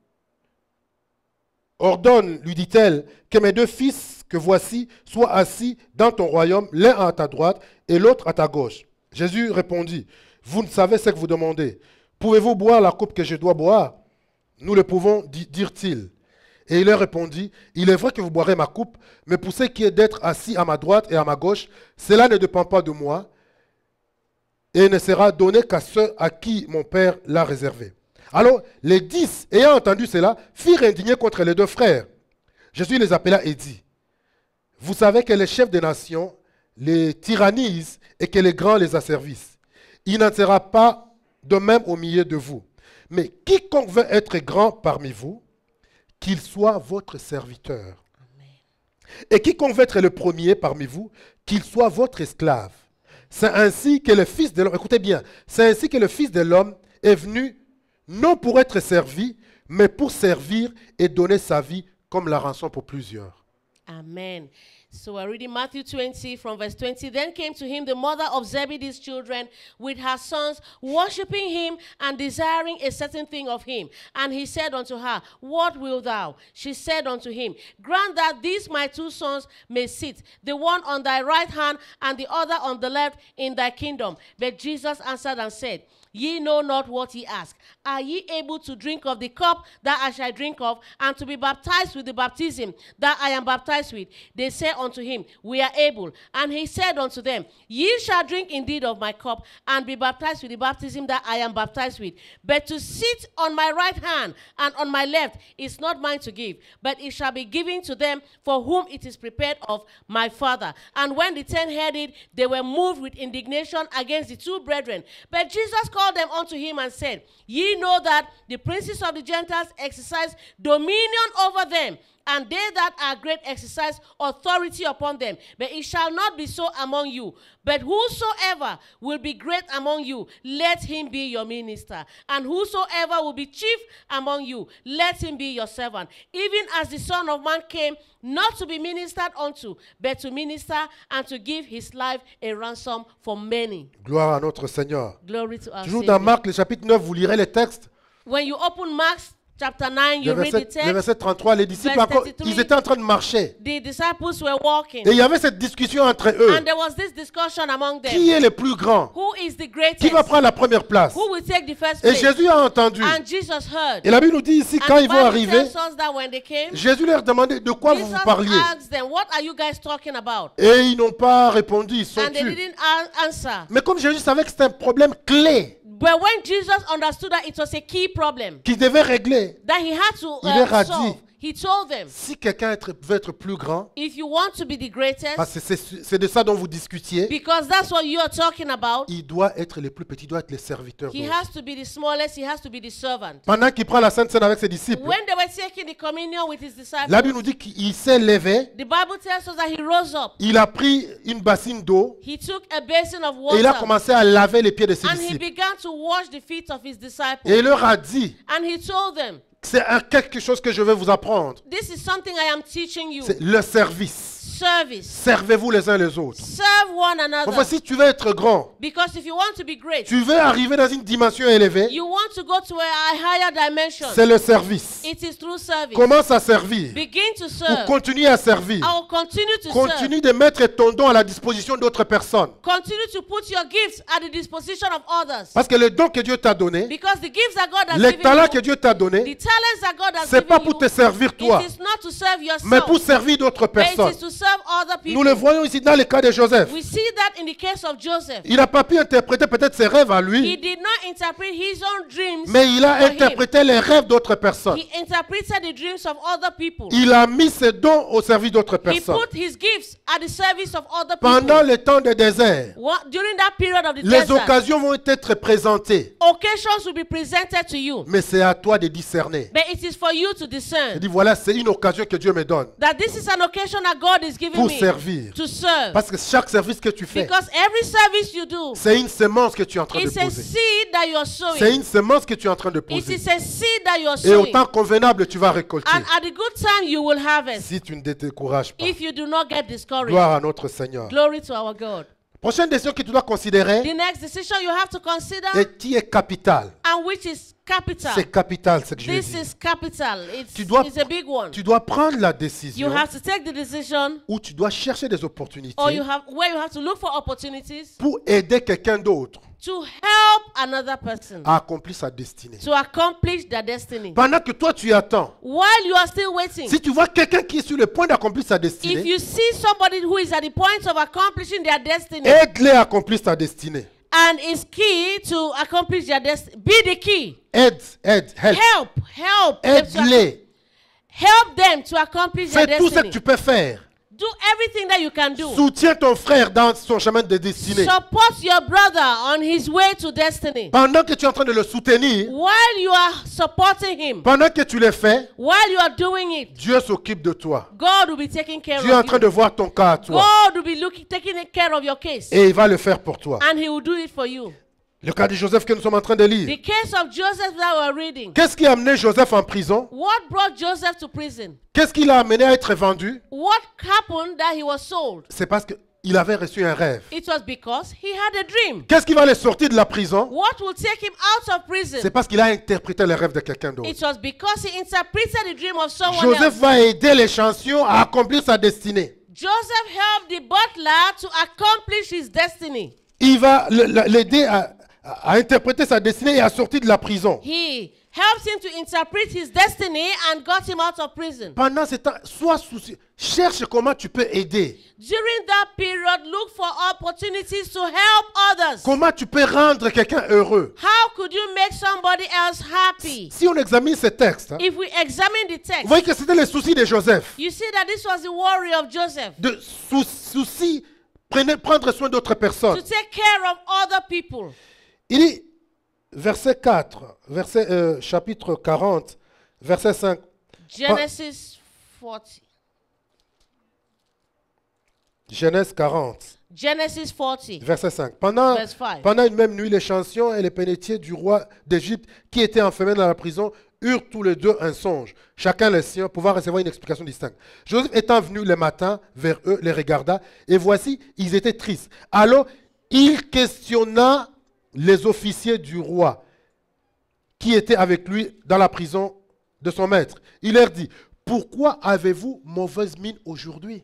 Ordonne, lui dit-elle, que mes deux fils que voici soient assis dans ton royaume, l'un à ta droite et l'autre à ta gauche. » Jésus répondit, « Vous ne savez ce que vous demandez. Pouvez-vous boire la coupe que je dois boire ? Nous le pouvons, dirent-ils. Et il leur répondit, il est vrai que vous boirez ma coupe, mais pour ce qui est d'être assis à ma droite et à ma gauche, cela ne dépend pas de moi et ne sera donné qu'à ceux à qui mon Père l'a réservé. Alors les 10, ayant entendu cela, firent indigner contre les deux frères. Jésus les appela et dit, vous savez que les chefs des nations les tyrannisent et que les grands les asservissent. Il n'en sera pas de même au milieu de vous. Mais quiconque veut être grand parmi vous, qu'il soit votre serviteur. Amen. Et quiconque veut être le premier parmi vous, qu'il soit votre esclave. C'est ainsi que le Fils de l'homme, écoutez bien, c'est ainsi que le Fils de l'homme est venu, non pour être servi, mais pour servir et donner sa vie comme la rançon pour plusieurs. Amen. So we're reading Matthew 20 from verse 20. Then came to him the mother of Zebedee's children with her sons, worshiping him and desiring a certain thing of him. And he said unto her, what wilt thou? She said unto him, grant that these my two sons may sit, the one on thy right hand and the other on the left in thy kingdom. But Jesus answered and said, ye know not what ye ask. Are ye able to drink of the cup that I shall drink of, and to be baptized with the baptism that I am baptized with? They said unto him, we are able. And he said unto them, ye shall drink indeed of my cup, and be baptized with the baptism that I am baptized with. But to sit on my right hand and on my left is not mine to give, but it shall be given to them for whom it is prepared of my Father. And when the 10 heard it, they were moved with indignation against the two brethren. But Jesus called them unto him and said, ye know that the princes of the Gentiles exercise dominion over them, and they that are great exercise authority upon them. But it shall not be so among you. But whosoever will be great among you, let him be your minister. And whosoever will be chief among you, let him be your servant. Even as the Son of Man came, not to be ministered unto, but to minister and to give his life a ransom for many. Gloire à notre Seigneur. Glory to our Toujours Savior. dans Marc, le chapitre 9, vous lirez les textes. When you open Mark chapter 9, you Le read the verset, le text. verset 33, les disciples, Verse encore, 33. ils étaient en train de marcher. The disciples were walking. Et il y avait cette discussion entre eux. And there was this discussion among them. Qui est le plus grand? Who is the greatest? Qui va prendre la première place? Who will take the first Et place? Jésus a entendu. And Jesus heard. Et la Bible nous dit ici, And quand the ils vont Bible arriver, tells us that when they came, Jésus leur demandait de quoi vous Jesus parliez. asked them, what are you guys talking about? Et ils n'ont pas répondu, ils sont And they tus. didn't answer. Mais comme Jésus savait que c'était un problème clé But when Jesus understood that it was a key problem qu'il devait régler, that he had to Il leur a dit, solve, he told them, si quelqu'un veut être plus grand, if you want to be the greatest, parce que c'est de ça dont vous discutiez, because that's what you are talking about, il doit être le plus petit, il doit être le serviteur he d'autres. has to be the smallest, he has to be the servant. Pendant qu'il prend la Sainte Seine avec ses disciples, When they were taking the communion with his disciples, la Bible nous dit qu'il s'est levé, the Bible tells us that he rose up. il a pris une bassine d'eau He took a basin of et il a water commencé à laver les pieds de ses and he disciples. began to wash the feet of his disciples. Et il leur a dit, And he told them, c'est quelque chose que je vais vous apprendre. this is something I am teaching you. C'est le service. Service. Servez-vous les uns les autres. Serve one another. Enfin, si tu veux être grand, Because if you want to be great, tu veux arriver dans une dimension élevée, you want to go to a higher dimension. c'est le service. It is through service. Commence à servir. Begin to Ou serve. continue à servir. I will continue to Continue de mettre ton don à la disposition d'autres personnes. serve. Continue to put your gifts at the disposition of others. Parce que le don que Dieu t'a donné, Because the gifts that God has les given talents que you, Dieu t'a the donné, talents that God has c'est pas given pour you, te servir toi, it is not to serve mais yourself, pour servir d'autres but it personnes. is to serve other Nous people. le voyons ici dans le cas de Joseph. We see that in the case of Joseph. Il n'a pas pu interpréter peut-être ses rêves à He lui, did not interpret his own dreams, mais il a for him. interprété les rêves d'autres personnes. He interpreted the dreams of other people. Il a mis ses dons au service d'autres He personnes. put his gifts at the service of other people. Pendant le temps de désert, During that period of the les desert, occasions vont être présentées, occasions will be presented to you. mais c'est à toi de discerner. But it is for you to Je discern dis voilà, c'est une occasion que Dieu me donne. that this is an occasion that God is giving pour me servir. to serve. Parce que chaque service que tu fais, Because every service you do, c'est une semence que tu es en train de it's a poser. seed that you are C'est sowing. une semence que tu es en train de It poser. is a seed that you are Et au sowing. temps convenable, tu vas récolter. And at the good time, you will harvest. Si tu ne te décourages pas. If you do not get discouraged. Gloire à notre Seigneur. Glory to our God. Prochaine décision que tu dois considérer The next decision you have to consider, et qui est capitale. and which is capital. C'est capital ce que je This dis. is capital. Tu dois- It's a big one. Tu dois prendre la You décision have to take the decision, où tu dois chercher des opportunités or where you have to look for opportunities pour aider quelqu'un d'autre to help another person à accomplir sa destinée. to accomplish their destiny. Pendant que toi tu attends, While you are still waiting, si tu vois quelqu'un qui est sur le point d'accomplir sa if destinée, you see somebody who is at the point of accomplishing their destiny aide-les à accomplir sa destinée. and is key to accomplish their destiny, be the key. Aide, help. Help Aide-les. help them to accomplish their Fais tout ce que destiny. tu peux faire. Do everything that you can do. Soutiens ton frère dans son chemin de destinée. Support your brother on his way to destiny. Pendant que tu es en train de le soutenir, While you are supporting him, pendant que tu le fais, while you are doing it, Dieu s'occupe de toi. God will be taking care Dieu est en of train you. de voir ton cas à toi. God will be taking care of your case. Et il va le faire pour toi. And he will do it for you. Le cas de Joseph que nous sommes en train de lire. The case of Joseph that we're reading. Qu'est-ce qui a amené Joseph en prison? What brought Joseph to prison? Qu'est-ce qui l'a amené à être vendu? What happened that he was sold? C'est parce qu'il avait reçu un rêve. It was because he had a dream. Qu'est-ce qui va le sortir de la prison? What will take him out of prison? C'est parce qu'il a interprété le rêve de quelqu'un d'autre. It was because he interpreted the dream of someone Joseph else. va aider l'échantillon à accomplir sa destinée. Joseph helped the butler to accomplish his destiny. Il va l'aider à interpréter sa destinée et à sortir de la prison. He helped him to interpret his destiny and got him out of prison. Pendant ce temps, sois soucieux. Cherche comment tu peux aider. During that period, look for opportunities to help others. Comment tu peux rendre quelqu'un heureux. How could you make somebody else happy? Si on examine ce texte, hein, If we examine the vous text, voyez que c'était le souci de Joseph. you see that this was the worry of Joseph, De souci, prendre soin d'autres to personnes. take care of other people. Il dit, verset 4, chapitre 40, verset 5. Genesis 40. Genèse 40, Genesis 40. verset 5. Pendant Verse 5. une même nuit, l'échantillon et les pénétiers du roi d'Égypte, qui étaient enfermés dans la prison, eurent tous les deux un songe, chacun le sien, pouvoir recevoir une explication distincte. Joseph étant venu le matin vers eux, les regarda, et voici, ils étaient tristes. Alors, il questionna les officiers du roi, qui étaient avec lui dans la prison de son maître. Il leur dit, pourquoi avez-vous mauvaise mine aujourd'hui?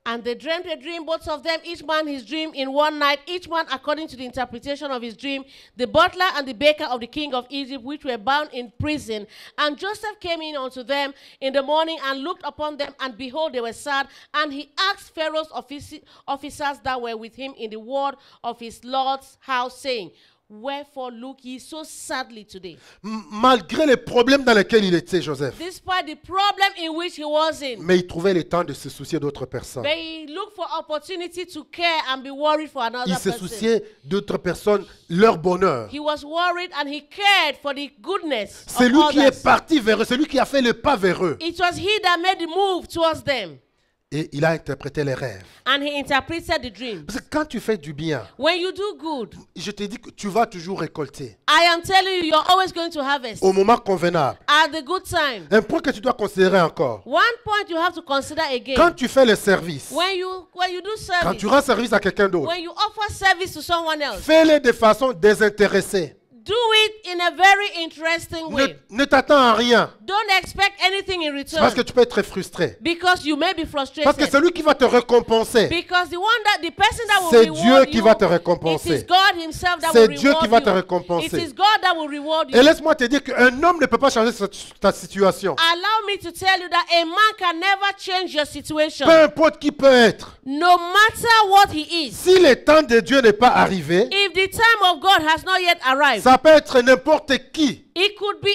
And they dreamt a dream, both of them, each man his dream in one night, each man according to the interpretation of his dream, the butler and the baker of the king of Egypt, which were bound in prison. And Joseph came in unto them in the morning and looked upon them, and behold, they were sad. And he asked Pharaoh's officers that were with him in the ward of his Lord's house, saying, wherefore look ye so sadly today? Malgré les problèmes dans lesquels il était, Joseph. Despite the problem in which he was in, Mais il trouvait le temps de se soucier d'autres personnes. they looked for opportunity to care and be worried for another Il se person. souciait d'autres personnes, leur bonheur. He was worried and he cared for the goodness C'est of lui qui est others. parti vers eux, c'est lui qui a fait le pas vers eux. It was he that made the move towards them. Et il a interprété les rêves. And he interpreted the dream. Parce que quand tu fais du bien, When you do good, je te dis que tu vas toujours récolter. I am telling you, you're always going to harvest Au moment convenable. at the good time. Un point que tu dois considérer encore. One point you have to consider again. Quand tu fais le service, When you do quand service, tu rends service à quelqu'un d'autre, when you offer service to someone else, fais-le de façon désintéressée. do it in a very interesting way. Ne t'attends à rien. Don't expect anything in return. Parce que tu peux être frustré. Because you may be frustrated. Parce que celui qui va te récompenser, Because the person that will c'est reward Dieu qui you, va te it récompenser. is God himself that C'est will Dieu reward qui va you. te récompenser. It is God that will reward you. Et laisse-moi te dire qu'un homme ne peut pas changer ta situation. Allow me to tell you that a man can never change your situation. Peu importe qui peut être. No matter what he is. Si le temps de Dieu n'est pas arrivé, If the time of God has not yet arrived, ça peut être n'importe qui, it could be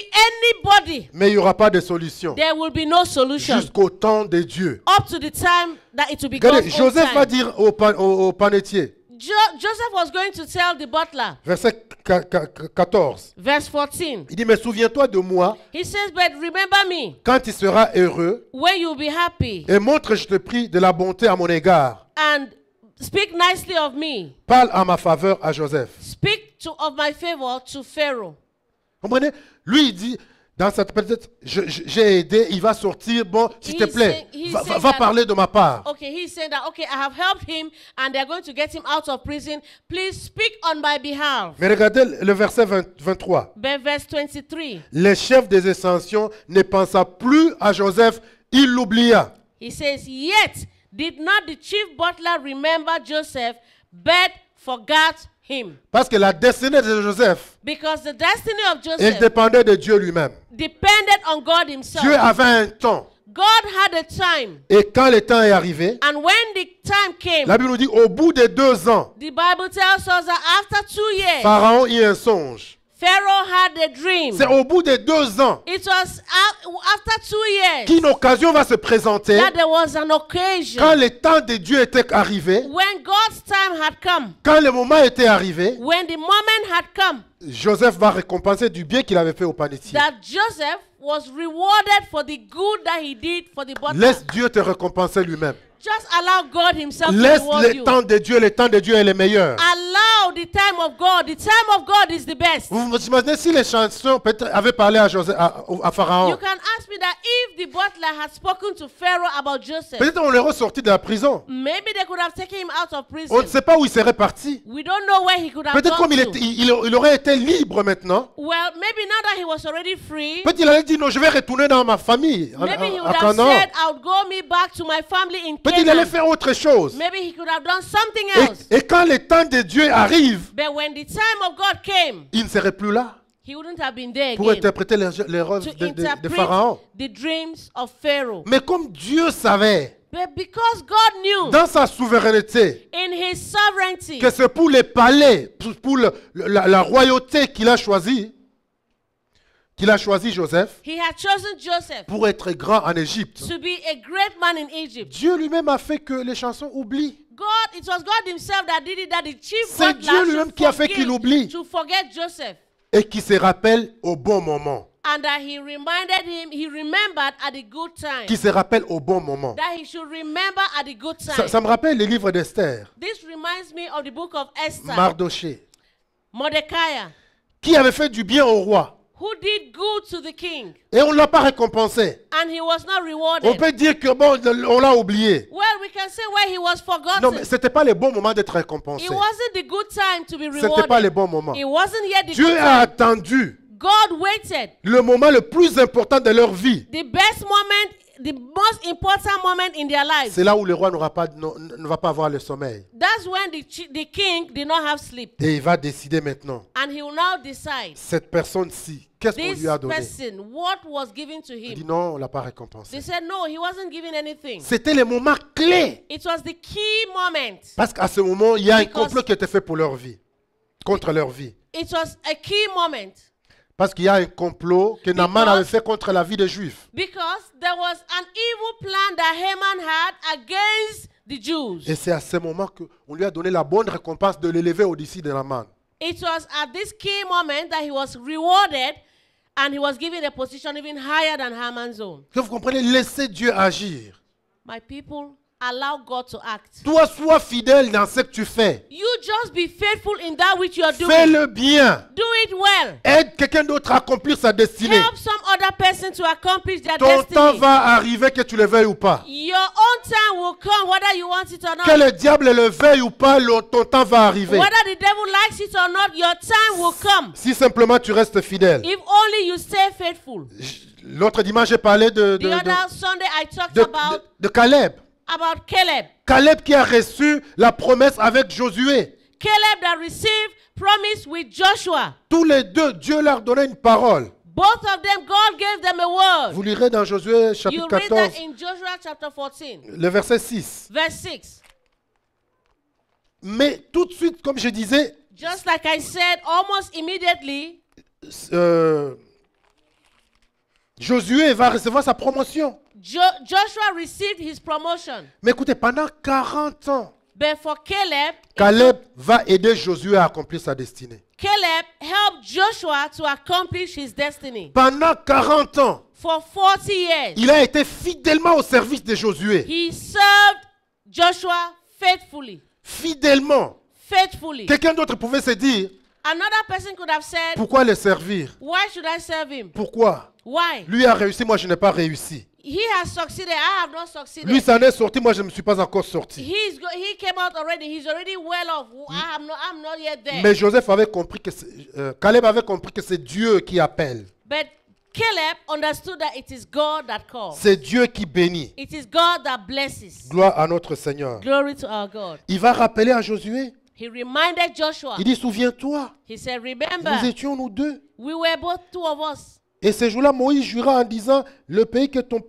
anybody. mais il n'y aura pas de solution. There will be no solution Jusqu'au temps de Dieu. up to the time that it will be Regardez, God's own Joseph va time. dire au panetier, Joseph was going to tell the butler, Verset 14. verse 14. Il dit, mais souviens-toi de moi He says, but remember me quand tu seras heureux when you'll be happy, et montre, je te prie, de la bonté à mon égard. and speak nicely of me. Parle à ma faveur à Joseph. Speak of my favor to Pharaoh. Comprenez? Lui, il dit, dans cette peut-être, j'ai aidé, il va sortir. Bon, s'il te plaît, va parler de ma part. Okay, he's saying that, okay, I have helped him and they're going to get him out of prison. Please speak on my behalf. Mais regardez le verset 23. But verse 23. Les chefs des ascensions ne pensa plus à Joseph, il l'oublia. He says, yet did not the chief butler remember Joseph, but forgot him. Parce que la destinée de Joseph, Because the destiny of elle Joseph dépendait de Dieu lui-même. depended on God himself. Dieu avait un temps. God had a time. Et quand le temps est arrivé, And when the time came, la Bible nous dit, au bout de 2 ans, the Bible tells us that after 2 years, Pharaon eut un songe. Pharaoh had a dream. C'est au bout de 2 ans It was after 2 years qu'une occasion va se présenter. that there was an occasion Quand le temps de Dieu était arrivé, when God's time had come, quand le moment était arrivé, when the moment had come, Joseph va récompenser du bien qu'il avait fait au panetier. that Joseph was rewarded for the good that he did for the butler. Laisse Dieu te récompenser lui-même. Just allow God himself to Laisse reward le you. temps de Dieu, le temps de Dieu est le meilleur. Allow the time of God. The time of God is the best. Vous vous imaginez si les chansons peut-être avaient parlé à, à Pharaon, You can ask me that if the butler had spoken to Pharaoh about Joseph, peut-être on l'aurait sorti de la prison. maybe they could have taken him out of prison. On ne sait pas où il serait parti. We don't know where he could have Peut-être gone comme to. il aurait été libre maintenant. Well, maybe now that he was already free, Peut-être il allait dire non, je vais retourner dans ma famille maybe he à would have Canaan. said, I'll go me back to my family in Peut-être il allait Canaan. faire autre chose. Maybe he could have done something else. Et quand le temps de Dieu arrive, But when the time of God came, il ne serait plus là he wouldn't have been there pour again interpréter les rêves to de interpret Pharaon. the dreams of Pharaoh. Mais comme Dieu savait, But because God knew dans sa souveraineté, in his sovereignty que c'est pour les palais, pour la royauté qu'il a choisi Joseph, he had chosen Joseph pour être grand en Égypte. to be a great man in Egypt. Dieu lui-même a fait que les chansons oublient. God, it was God himself that did it, that the chief C'est butler Dieu lui-même should qui a fait qu'il oublie to forget Joseph. et qui se rappelle au bon moment. And that he remembered at the good time. Qui se rappelle au bon moment. That he should remember at the good time. Ça me rappelle les livres d'Esther, This reminds me of the book of Esther. Mardoché, Mordecai, qui avait fait du bien au roi. who did good to the king. Et on ne l'a pas récompensé. And he was not On rewarded. peut dire que bon, on l'a oublié. Well, we can say where he was forgotten. Non, mais ce n'était pas le bon moment d'être récompensé. It wasn't the good time to be Ce n'était pas le rewarded. bon moment. It wasn't yet the Dieu good a time. attendu God waited. le moment le plus important de leur vie. The best moment, the most important moment in their lives. C'est là où le roi ne va pas avoir le sommeil. That's when the king did not have sleep. Et il va décider maintenant. And he will now decide, Cette personne-ci, qu'est-ce qu'on this lui a donné? person, what was given to Il dit him? non, on ne l'a pas They récompensé. said, no, he wasn't given anything. C'était le moment clé. It was the key moment. Parce qu'à ce moment, il y a un Because- complot qui était fait pour leur vie. Contre leur vie. It was a key moment. Parce qu'il y a un complot que Naaman Because- avait fait contre la vie des Juifs. Because there was an evil plan that Haman had against the Jews. Et c'est à ce moment qu'on lui a donné la bonne récompense de l'élever au-dessus de Naaman. It was at this key moment that he was rewarded and he was given a position even higher than Haman's own. Que vous comprenez, laissez Dieu agir. My people, allow God to act. Toi, sois fidèle dans ce que tu fais. You just be faithful in that which you are doing. Fais-le bien. Do it well. Aide quelqu'un d'autre à accomplir sa destinée. Help some other person to accomplish their Ton temps destiny. va arriver que tu le veuilles ou pas. Your own time will come whether you want it or Que not. le diable le veuille ou pas, ton temps va arriver. Whether the devil likes it or not, your time will come. Si simplement tu restes fidèle. If only you stay faithful. L'autre dimanche, j'ai parlé The other Sunday I talked de Caleb. about Caleb. Caleb qui a reçu la promesse avec Josué. Caleb that received promise with Joshua. Tous les deux, Dieu leur donnait une parole. Both of them, God gave them a word. Vous lirez dans Josué You chapitre read 14, that in Joshua chapter 14, le verset 6. verse 6. Mais tout de suite, comme je disais, Just like I said, almost immediately, Josué va recevoir sa promotion. Joshua received his promotion. Mais écoutez, pendant 40 ans, But for Caleb, Caleb va aider Josué à accomplir sa destinée. Caleb helped Joshua to accomplish his destiny. Pendant 40 ans, For 40 years, il a été fidèlement au service de Josué. he served Joshua faithfully. Fidèlement. Faithfully. Quelqu'un d'autre pouvait se dire, Another person could have said, pourquoi le servir? why should I serve him? Pourquoi? Why? Lui a réussi, moi je n'ai pas réussi. He has succeeded, I have not succeeded. Lui s'en est sorti, moi je ne me suis pas encore sorti. He came out already. He's already well off. I'm not yet there. Mais Joseph avait compris que Caleb avait compris que c'est Dieu qui appelle. But Caleb understood that it is God that calls. C'est Dieu qui bénit. It is God that blesses. Gloire à notre Seigneur. Glory to our God. Il va rappeler à Josué. He reminded Joshua. Il dit, souviens-toi, He said, remember, nous étions nous deux. we were both two of us. Et ce jour-là, Moïse jura en disant, le pays que ton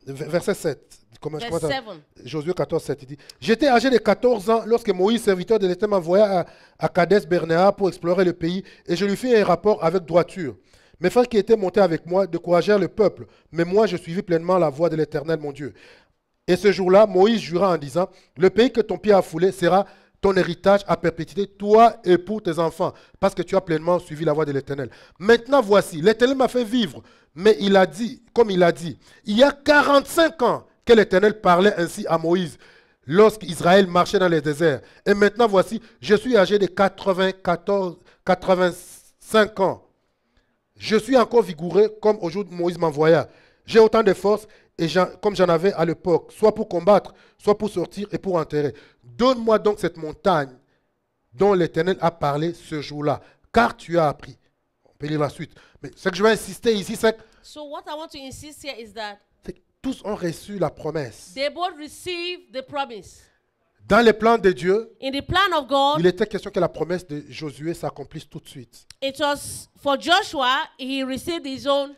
verset 7, Verse 7. Josué 14, 7, il dit, j'étais âgé de 14 ans lorsque Moïse, serviteur de l'Éternel, m'envoya à Kadesh Barnéa pour explorer le pays, et je lui fis un rapport avec droiture. Mes frères qui étaient montés avec moi découragèrent le peuple, mais moi je suivis pleinement la voie de l'Éternel, mon Dieu. Et ce jour-là, Moïse jura en disant, le pays que ton pied a foulé sera ton héritage à perpétuité, toi et pour tes enfants, parce que tu as pleinement suivi la voie de l'Éternel. Maintenant voici, l'Éternel m'a fait vivre, mais il a dit, comme il a dit, il y a 45 ans que l'Éternel parlait ainsi à Moïse, lorsqu'Israël marchait dans les déserts. Et maintenant voici, je suis âgé de 85 ans. Je suis encore vigoureux comme au jour où Moïse m'envoya. J'ai autant de force et comme j'en avais à l'époque, soit pour combattre, soit pour sortir et pour enterrer. Donne-moi donc cette montagne dont l'Éternel a parlé ce jour-là, car tu as appris. On peut lire la suite. Mais ce que je vais insister ici, c'est So what I want to insist here is that que tous ont reçu la promesse. they both received the promise. Dans les plans de Dieu, In the plan of God, il était question que la promesse de Josué s'accomplisse tout de suite. it was for Joshua, he received his own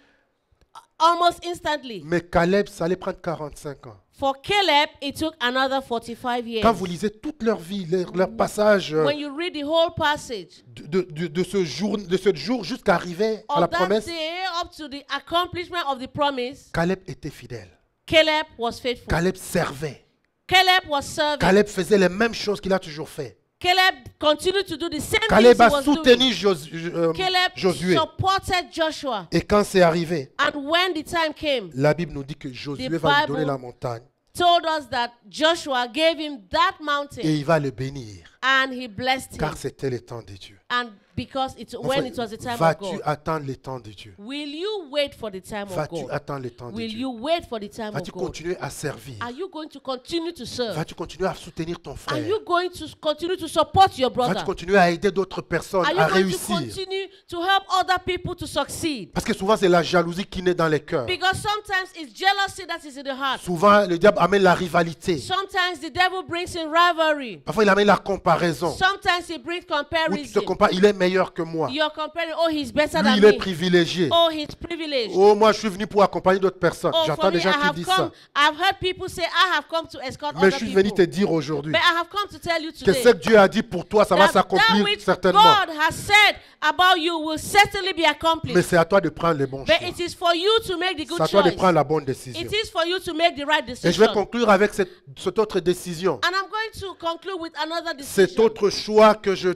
almost instantly. Mais Caleb, ça allait prendre 45 ans. For Caleb, it took another 45 years. Quand vous lisez toute leur vie, leur passage When you read the whole passage, de ce jour jusqu'à arriver à la of that promesse, day up to the accomplishment of the promise, Caleb était fidèle. Caleb was faithful. Caleb servait. Caleb was serving. Caleb faisait les mêmes choses qu'il a toujours fait. Caleb continued to do the same Caleb things he a was doing. soutenu Caleb Josué. supported Joshua. Et quand c'est arrivé, And when the time came, la Bible nous dit que Josué The va lui donner Bible la montagne told us that Joshua gave him that et mountain il va le bénir. and he blessed him. Car c'était le temps de Dieu. And because Enfin, when it was the time of vas-tu God, attendre le temps de Dieu? will you wait for the time of Vas-tu God? attendre le temps de Will Dieu? you wait for the time Vas-tu of God? continuer à servir? Are you going to continue to serve? Vas-tu continuer à soutenir ton Are frère? you going to continue to support your Vas-tu brother? continuer à aider d'autres personnes Are you à going to réussir? continue to help other people to succeed? Parce que souvent, c'est la jalousie qui naît dans les cœurs. Because sometimes it's jealousy that is in the heart. Souvent, le diable amène la rivalité. Sometimes the devil brings in rivalry. Parfois, il amène la comparaison. Sometimes he brings Où tu te comparison. compares, il est meilleur que moi. You're comparing, oh, he's better Lui, than il est me. privilégié. Oh, he's privileged. Oh, moi, je suis venu pour accompagner d'autres personnes. Oh, J'entends for des me, gens I qui have disent come. ça. I've heard people say, I have come to escort Mais je other suis venu te people. dire aujourd'hui But I have come to tell you que today ce que Dieu a dit pour toi, ça va that s'accomplir which certainement. God has said about you will certainly be Mais accomplished. c'est à toi de prendre les bons But choix. it is for you to make the C'est good à toi de choice. prendre la bonne décision. It is for you to make the right Et je vais decision. conclure avec cette autre décision. And I'm going to conclude with another Cet decision. autre choix que je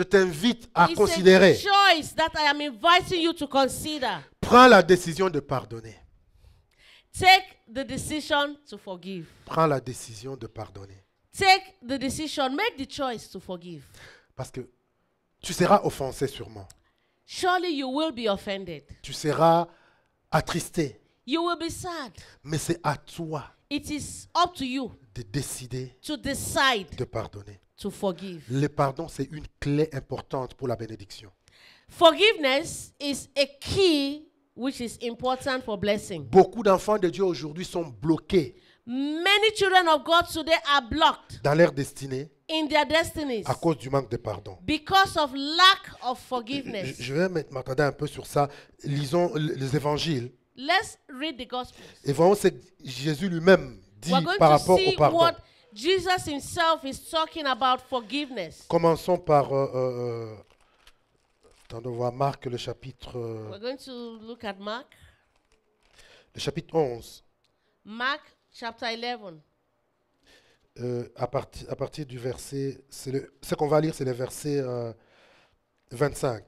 t'invite à It's considérer. a choice that I am inviting you to consider. Prends la décision de pardonner. Take the decision to forgive. Prends la décision de pardonner. Take the decision, make the choice to forgive. Parce que tu seras offensé sûrement. Surely you will be offended. Tu seras attristé. You will be sad. Mais c'est à toi It is up to you de décider to decide de pardonner. to forgive. Le pardon, c'est une clé importante pour la bénédiction. Forgiveness is a key which is important for blessing. Beaucoup d'enfants de Dieu aujourd'hui sont bloqués Many children of God today are blocked dans leur destinée in their destinies à cause du manque de pardon. because of lack of forgiveness. Je vais m'attarder un peu sur ça. Lisons les évangiles Let's read the Gospels. et voyons ce que Jésus lui-même dit We're going par to rapport see au pardon. what Jesus himself is talking about forgiveness. Commençons par attendons voir Marc, le chapitre We're going to look at Mark 11. chapter 11. à partir du verset, ce qu'on va lire, c'est le verset 25.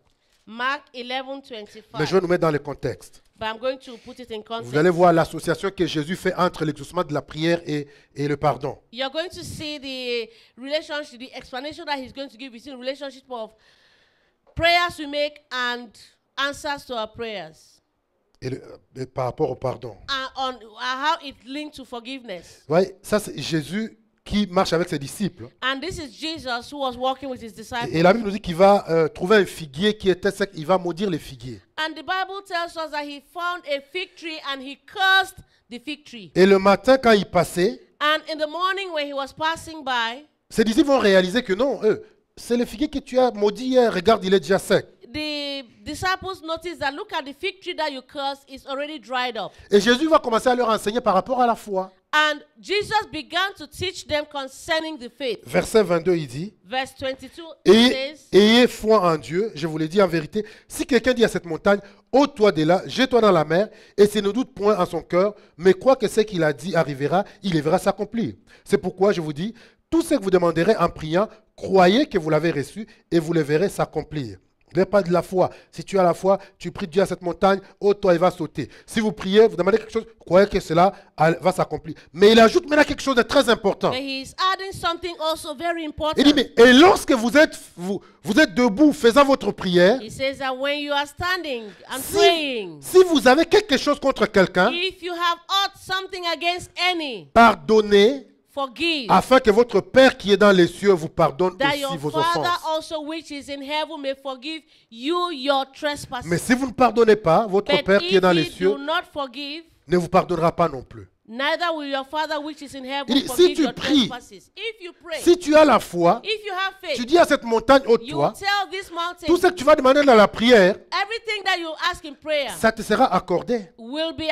Mark 11:25. Mais je vais nous mettre dans le contexte. But I'm going to put it in context. Vous allez voir l'association que Jésus fait entre l'exaucement de la prière et le pardon. You're going to see the relationship, the explanation that he's going to give between the relationship of prayers we make and answers to our prayers. Et par rapport au pardon. And on how it linked to forgiveness. Vous voyez, ça c'est Jésus qui marche avec ses disciples. And this is Jesus who was walking with his disciples. Et la Bible nous dit qu'il va trouver un figuier qui était sec, il va maudire les figuiers. And the Bible tells us that he found a fig tree and he cursed the fig tree. Et le matin, quand il passait, And in the morning when he was passing by, ses disciples vont réaliser que non, c'est le figuier que tu as maudit hier, regarde, il est déjà sec. the disciples noticed that look at the fig tree that you cursed, it's already dried up. Et Jésus va commencer à leur enseigner par rapport à la foi. And Jesus began to teach them concerning the faith. Verset 22, il dit, Verse 22 it says, ayez foi en Dieu, je vous l'ai dit en vérité, si quelqu'un dit à cette montagne, ôte-toi de là, jette-toi dans la mer, et s'il ne doute point en son cœur, mais croit que ce qu'il a dit arrivera, il les verra s'accomplir. C'est pourquoi je vous dis, tout ce que vous demanderez en priant, croyez que vous l'avez reçu, et vous le verrez s'accomplir. Vous n'avez pas de la foi. Si tu as la foi, tu pries Dieu à cette montagne, ôte-toi, il va sauter. Si vous priez, vous demandez quelque chose, croyez que cela va s'accomplir. Mais il ajoute maintenant quelque chose de très important. but he's adding something also very important. Il dit, mais et lorsque vous êtes debout faisant votre prière, He says that when you are standing and praying, si vous avez quelque chose contre quelqu'un, if you have ought something against any, pardonnez, forgive, afin que votre Père qui est dans les cieux vous pardonne that aussi your vos Father offenses. also which is in heaven may forgive you your trespasses. Mais si vous ne pardonnez pas, votre But Père qui est if dans les you cieux do not forgive, ne vous pardonnera pas non plus. neither will your Father which is in heaven Il dit, si forgive tu your pries, trespasses. If you pray, Si tu as la foi, if you have faith, tu dis à cette montagne, you ôte-toi, tell this mountain, tout ce que tu vas demander dans la prière, everything that you ask in prayer ça te sera accordé. will be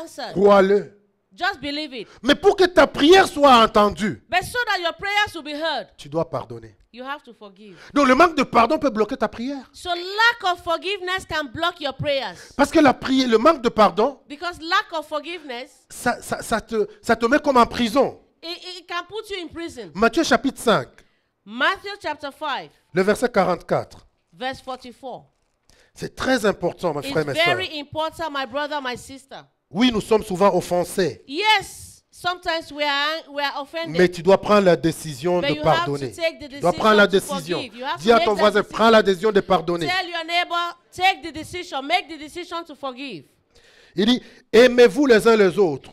answered. Crois-le. Just believe it. Mais pour que ta prière soit entendue, But so that your prayers will be heard, tu dois pardonner. you have to forgive. Donc le manque de pardon peut bloquer ta prière. So lack of forgiveness can block your prayers. Parce que le manque de pardon, Because lack of forgiveness, ça te met comme en prison. it can put you in prison. Matthieu chapitre 5, Matthew chapter 5, le verset 44. verse 44. C'est très important, mes It's frères et mes sœurs. very important, my brother, my sister. Oui, nous sommes souvent offensés, Yes, sometimes we are offended. mais tu dois prendre la décision But de you have pardonner. to take the Tu dois prendre la decision to décision. forgive. You have Dis to à make ton that voisin, decision. prends la décision de pardonner. Tell your neighbor, take the decision, make the decision to forgive. Il dit, aimez-vous les uns les autres.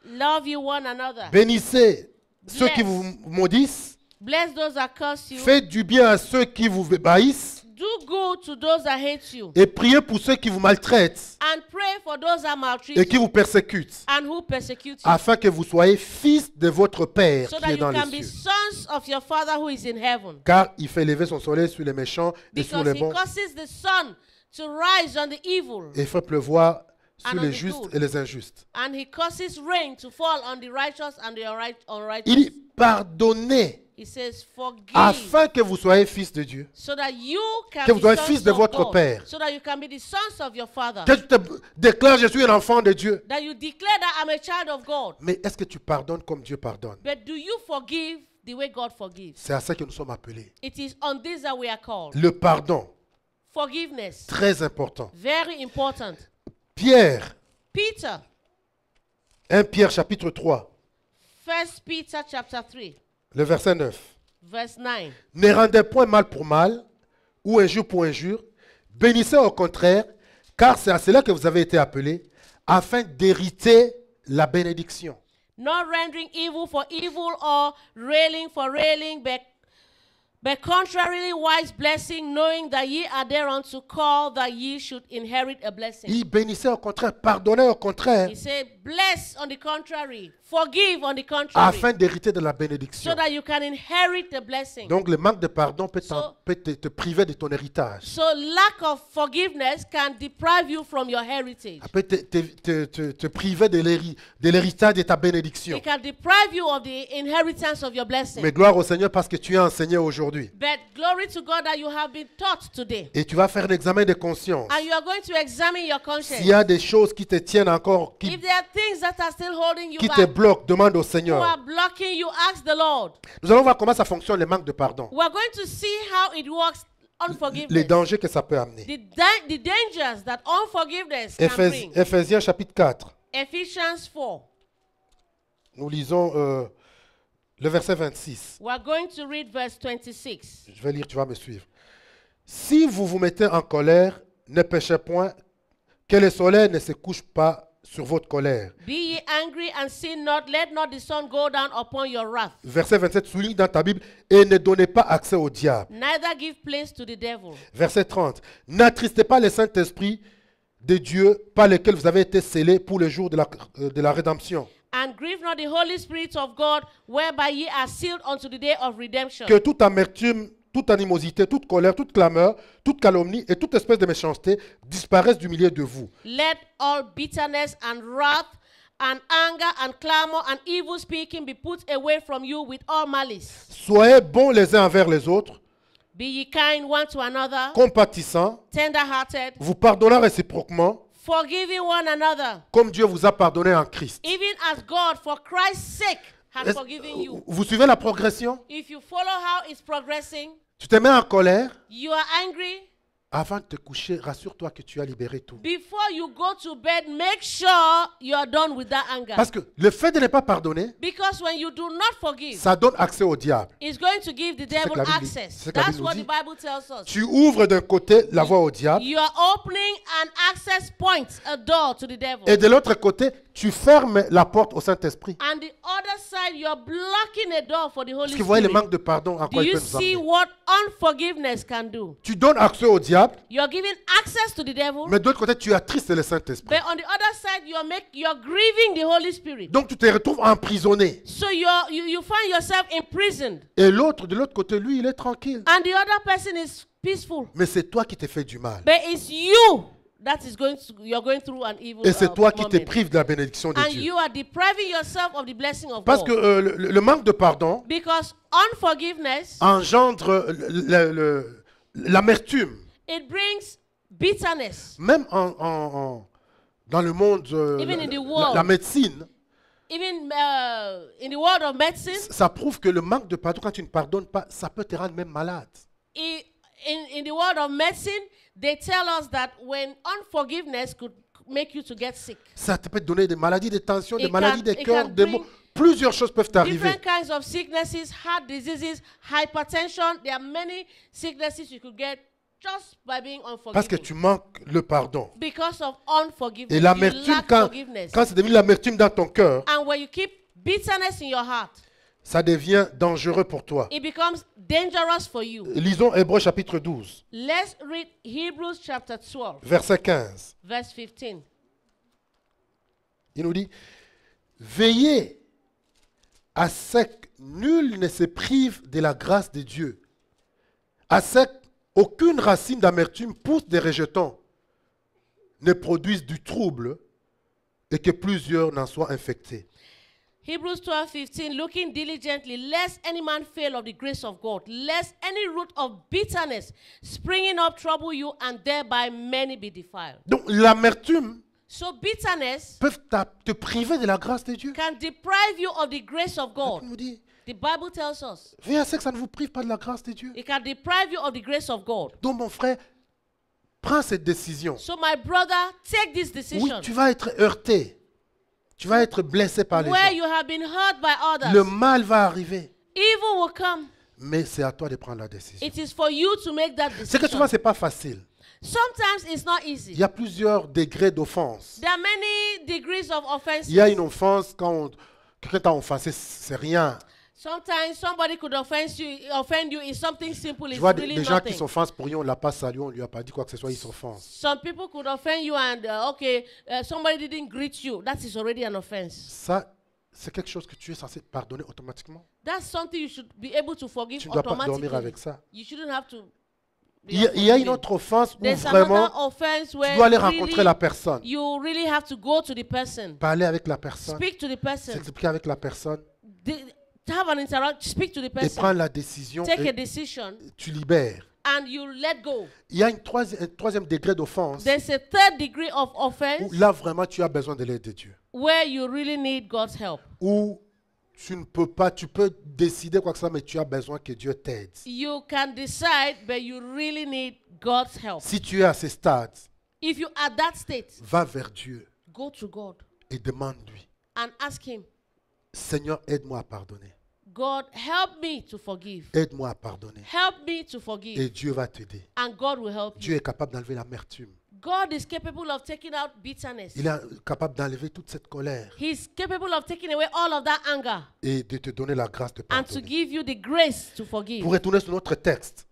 Love you one another. Bénissez ceux qui Bless. vous maudissent. Bless those that curse you. Faites du bien à ceux qui vous haïssent. Do good to those that hate you. Et priez pour ceux qui vous maltraitent And pray for those that maltreat et qui you vous persécutent, and who persecute you. afin que vous soyez fils de votre Père So qui that est you dans can les be cieux. sons of your Father who is in heaven. Car il fait lever son soleil sur les méchants et sur Because les he bons, causes the sun to rise on the evil. et fait pleuvoir sur And on les the justes good. et les injustes. And he causes rain to fall on the righteous and the unrighteous. Il dit, pardonnez, He says, forgive. afin que vous soyez fils de Dieu. So that you can Que be vous soyez sons fils de of votre God. Père. So that you can be the sons of your Father. Que tu te déclares, je suis un enfant de Dieu. That you declare that I'm a child of God. Mais est-ce que tu pardonnes comme Dieu pardonne? But do you forgive the way God forgives? C'est à ça que nous sommes appelés. It is on this that we are called. Le pardon, Forgiveness. très important. Very important. Pierre, Peter. 1 Pierre chapitre 3, 1 Peter chapter 3, le verset 9. verse 9. Ne rendez point mal pour mal, ou injure pour injure. Bénissez au contraire, car c'est à cela que vous avez été appelés, afin d'hériter la bénédiction. Not rendering evil for evil or railing for railing, but contrarily wise blessing, knowing that ye are thereunto called that ye should inherit a blessing. Il bénissait au contraire, pardonnait au contraire, He said, bless on the contrary, forgive on the contrary, afin d'hériter de la bénédiction. so that you can inherit the blessing. Donc le manque de pardon peut, So- peut te priver de ton héritage. So lack of forgiveness can deprive you from your heritage. Ça peut te priver de l'héritage de ta bénédiction. It can deprive you of the inheritance of your blessing. Mais gloire au Seigneur parce que tu es enseigné aujourd'hui. But glory to God that you have been taught today. Et tu vas faire un examen de conscience. And you are going to examine your conscience. S'il y a des choses qui te tiennent encore, If there are things that are still holding you qui te back, bloquent, demande au who Seigneur. are blocking you, ask the Lord. Nous allons voir comment ça fonctionne, les manques de pardon. We are going to see how it works, Les unforgiveness. dangers que ça peut amener. The dangers that unforgiveness can bring. Éphésiens chapitre 4. Ephesians 4. Nous lisons le verset 26. We are going to read verse 26. Je vais lire, tu vas me suivre. Si vous vous mettez en colère, ne péchez point, que le soleil ne se couche pas sur votre colère. Be ye angry and sin not, let not the sun go down upon your wrath. Verset 27, souligne dans ta Bible, et ne donnez pas accès au diable. Neither give place to the devil. Verset 30, n'attristez pas le Saint-Esprit de Dieu par lequel vous avez été scellés pour le jour de la rédemption. And grieve not the Holy Spirit of God, whereby ye are sealed unto the day of redemption. Que toute amertume, toute animosité, toute colère, toute clameur, toute calomnie et toute espèce de méchanceté disparaissent du milieu de vous. Let all bitterness and wrath and anger and clamor and evil speaking be put away from you with all malice. Soyez bons les uns envers les autres, Be ye kind one to another, compatissants, tender-hearted, vous pardonnant réciproquement, forgiving one another, comme Dieu vous a pardonné en Christ. even as God, for Christ's sake, has Est-ce- forgiven you. Vous suivez la progression? If you follow how it's progressing, Tu te mets en colère. you are angry. Avant de te coucher, rassure-toi que tu as libéré tout. Before you go to bed, make sure you are done with that anger. Parce que le fait de ne pas pardonner, Because when you do not forgive, ça donne accès au diable. it's going to give the ce que devil la Bible dit. access. C'est ce que la That's Bible what nous the dit. Bible tells us. Tu ouvres d'un côté la voie au diable You are opening an access point, a door to the devil. et de l'autre côté, tu fermes la porte au Saint-Esprit. And the other side, you are blocking a door for the Holy Parce que vous voyez le Spirit. manque de pardon en Do quoi il you peut nous see amener. what unforgiveness can do? Tu donnes accès au diable, You are giving access to the devil, mais de l'autre côté, tu attristes le Saint-Esprit. but on the other side, you are grieving the Holy Spirit. Donc tu te retrouves emprisonné. So you find yourself imprisoned, Et l'autre, de l'autre côté, lui, il est tranquille. and the other person is peaceful. Mais c'est toi qui te fais du mal. But it's you that is you're going through an evil Et c'est toi qui te moment. prives de la bénédiction de And Dieu. you are depriving yourself of the blessing of Parce God. que le manque de pardon Because unforgiveness, engendre l'amertume. it brings bitterness. Même dans le monde, Even in the world. la médecine, Even in the world of medicine, ça prouve que le manque de pardon, quand tu ne pardonnes pas, ça peut te rendre même malade. in the world of medicine, they tell us that when unforgiveness could make you to get sick. Ça te peut te donner des maladies, des tensions, des It maladies can- des it cœurs, can des bring maux. Plusieurs choses peuvent t'arriver. Different kinds of sicknesses, heart diseases, hypertension. There are many sicknesses you could get just by being Parce que unforgiving. tu manques le pardon. Because of unforgiveness. Et You l'amertume, lack quand forgiveness. c'est devenu l'amertume dans ton cœur, And when you keep bitterness in your heart, ça devient dangereux pour toi. it becomes dangerous for you. Lisons Hébreux chapitre 12, Let's read Hebrews chapter 12, verset 15. verse 15. Il nous dit, veillez à ce que nul ne se prive de la grâce de Dieu, à ce qu'aucune racine d'amertume pousse des rejetons, ne produise du trouble et que plusieurs n'en soient infectés. Hebrews 12:15, looking diligently, lest any man fail of the grace of God, lest any root of bitterness springing up trouble you, and thereby many be defiled. Donc l'amertume So bitterness peut te priver de la grâce de Dieu. can deprive you of the grace of Il God. nous dit, The Bible tells us veillez à ce que ça ne vous prive pas de la grâce de Dieu. it can deprive you of the grace of God. Donc mon frère, prends cette décision. So my brother, take this Oui, decision. tu vas être heurté. Tu vas être blessé par les Where gens. you have been hurt by others, Le mal va arriver. evil will come. Mais c'est à toi de prendre la décision. It is for you to make that C'est que souvent, decision. ce n'est pas facile. Sometimes it's not Il easy. y a plusieurs degrés d'offense. There are many degrees of offense. Il y a une offense quand quelqu'un t'a offensé, c'est rien. Sometimes somebody could offend you is something simple. Tu It's vois, really des gens qui nothing. s'offensent pour rien, on ne l'a pas salué, on ne lui a pas dit quoi que ce soit, ils s'offensent. Some people could offend you and somebody didn't greet you. That is already an offense. Ça, c'est quelque chose que tu es censé pardonner automatiquement. That's something you should be able to forgive Tu ne dois pas dormir automatically. avec ça. You shouldn't have to. be Il y a une unforgiving. autre offense où There's vraiment another offense where tu dois aller rencontrer la personne, you really have to go to the person, parler avec la personne, speak to the person, s'expliquer avec la personne have an interaction, speak to the et person, prendre la décision take a et decision, tu libères. and you let go. Il y a un troisième degré d'offense There's a third degree of où offense là vraiment tu as besoin de l'aide de Dieu. where you really need God's help. où tu ne peux pas, tu peux décider quoi que ce soit, mais tu as besoin que Dieu t'aide. You can decide, but you really need God's help. Si tu es à ce stade, If you are at that state, va vers Dieu go to God et demande-lui, and ask Him, Seigneur, aide-moi à pardonner. God, help me to forgive. Aide-moi à pardonner. Help me to forgive. Et Dieu va t'aider. And God will help Dieu you. est capable d'enlever l'amertume. God is capable of taking out bitterness. Il est capable d'enlever toute cette colère He's capable of taking away all of that anger et de te donner la grâce de and to pardonner. give you the grace to forgive. Pour retourner sur notre texte,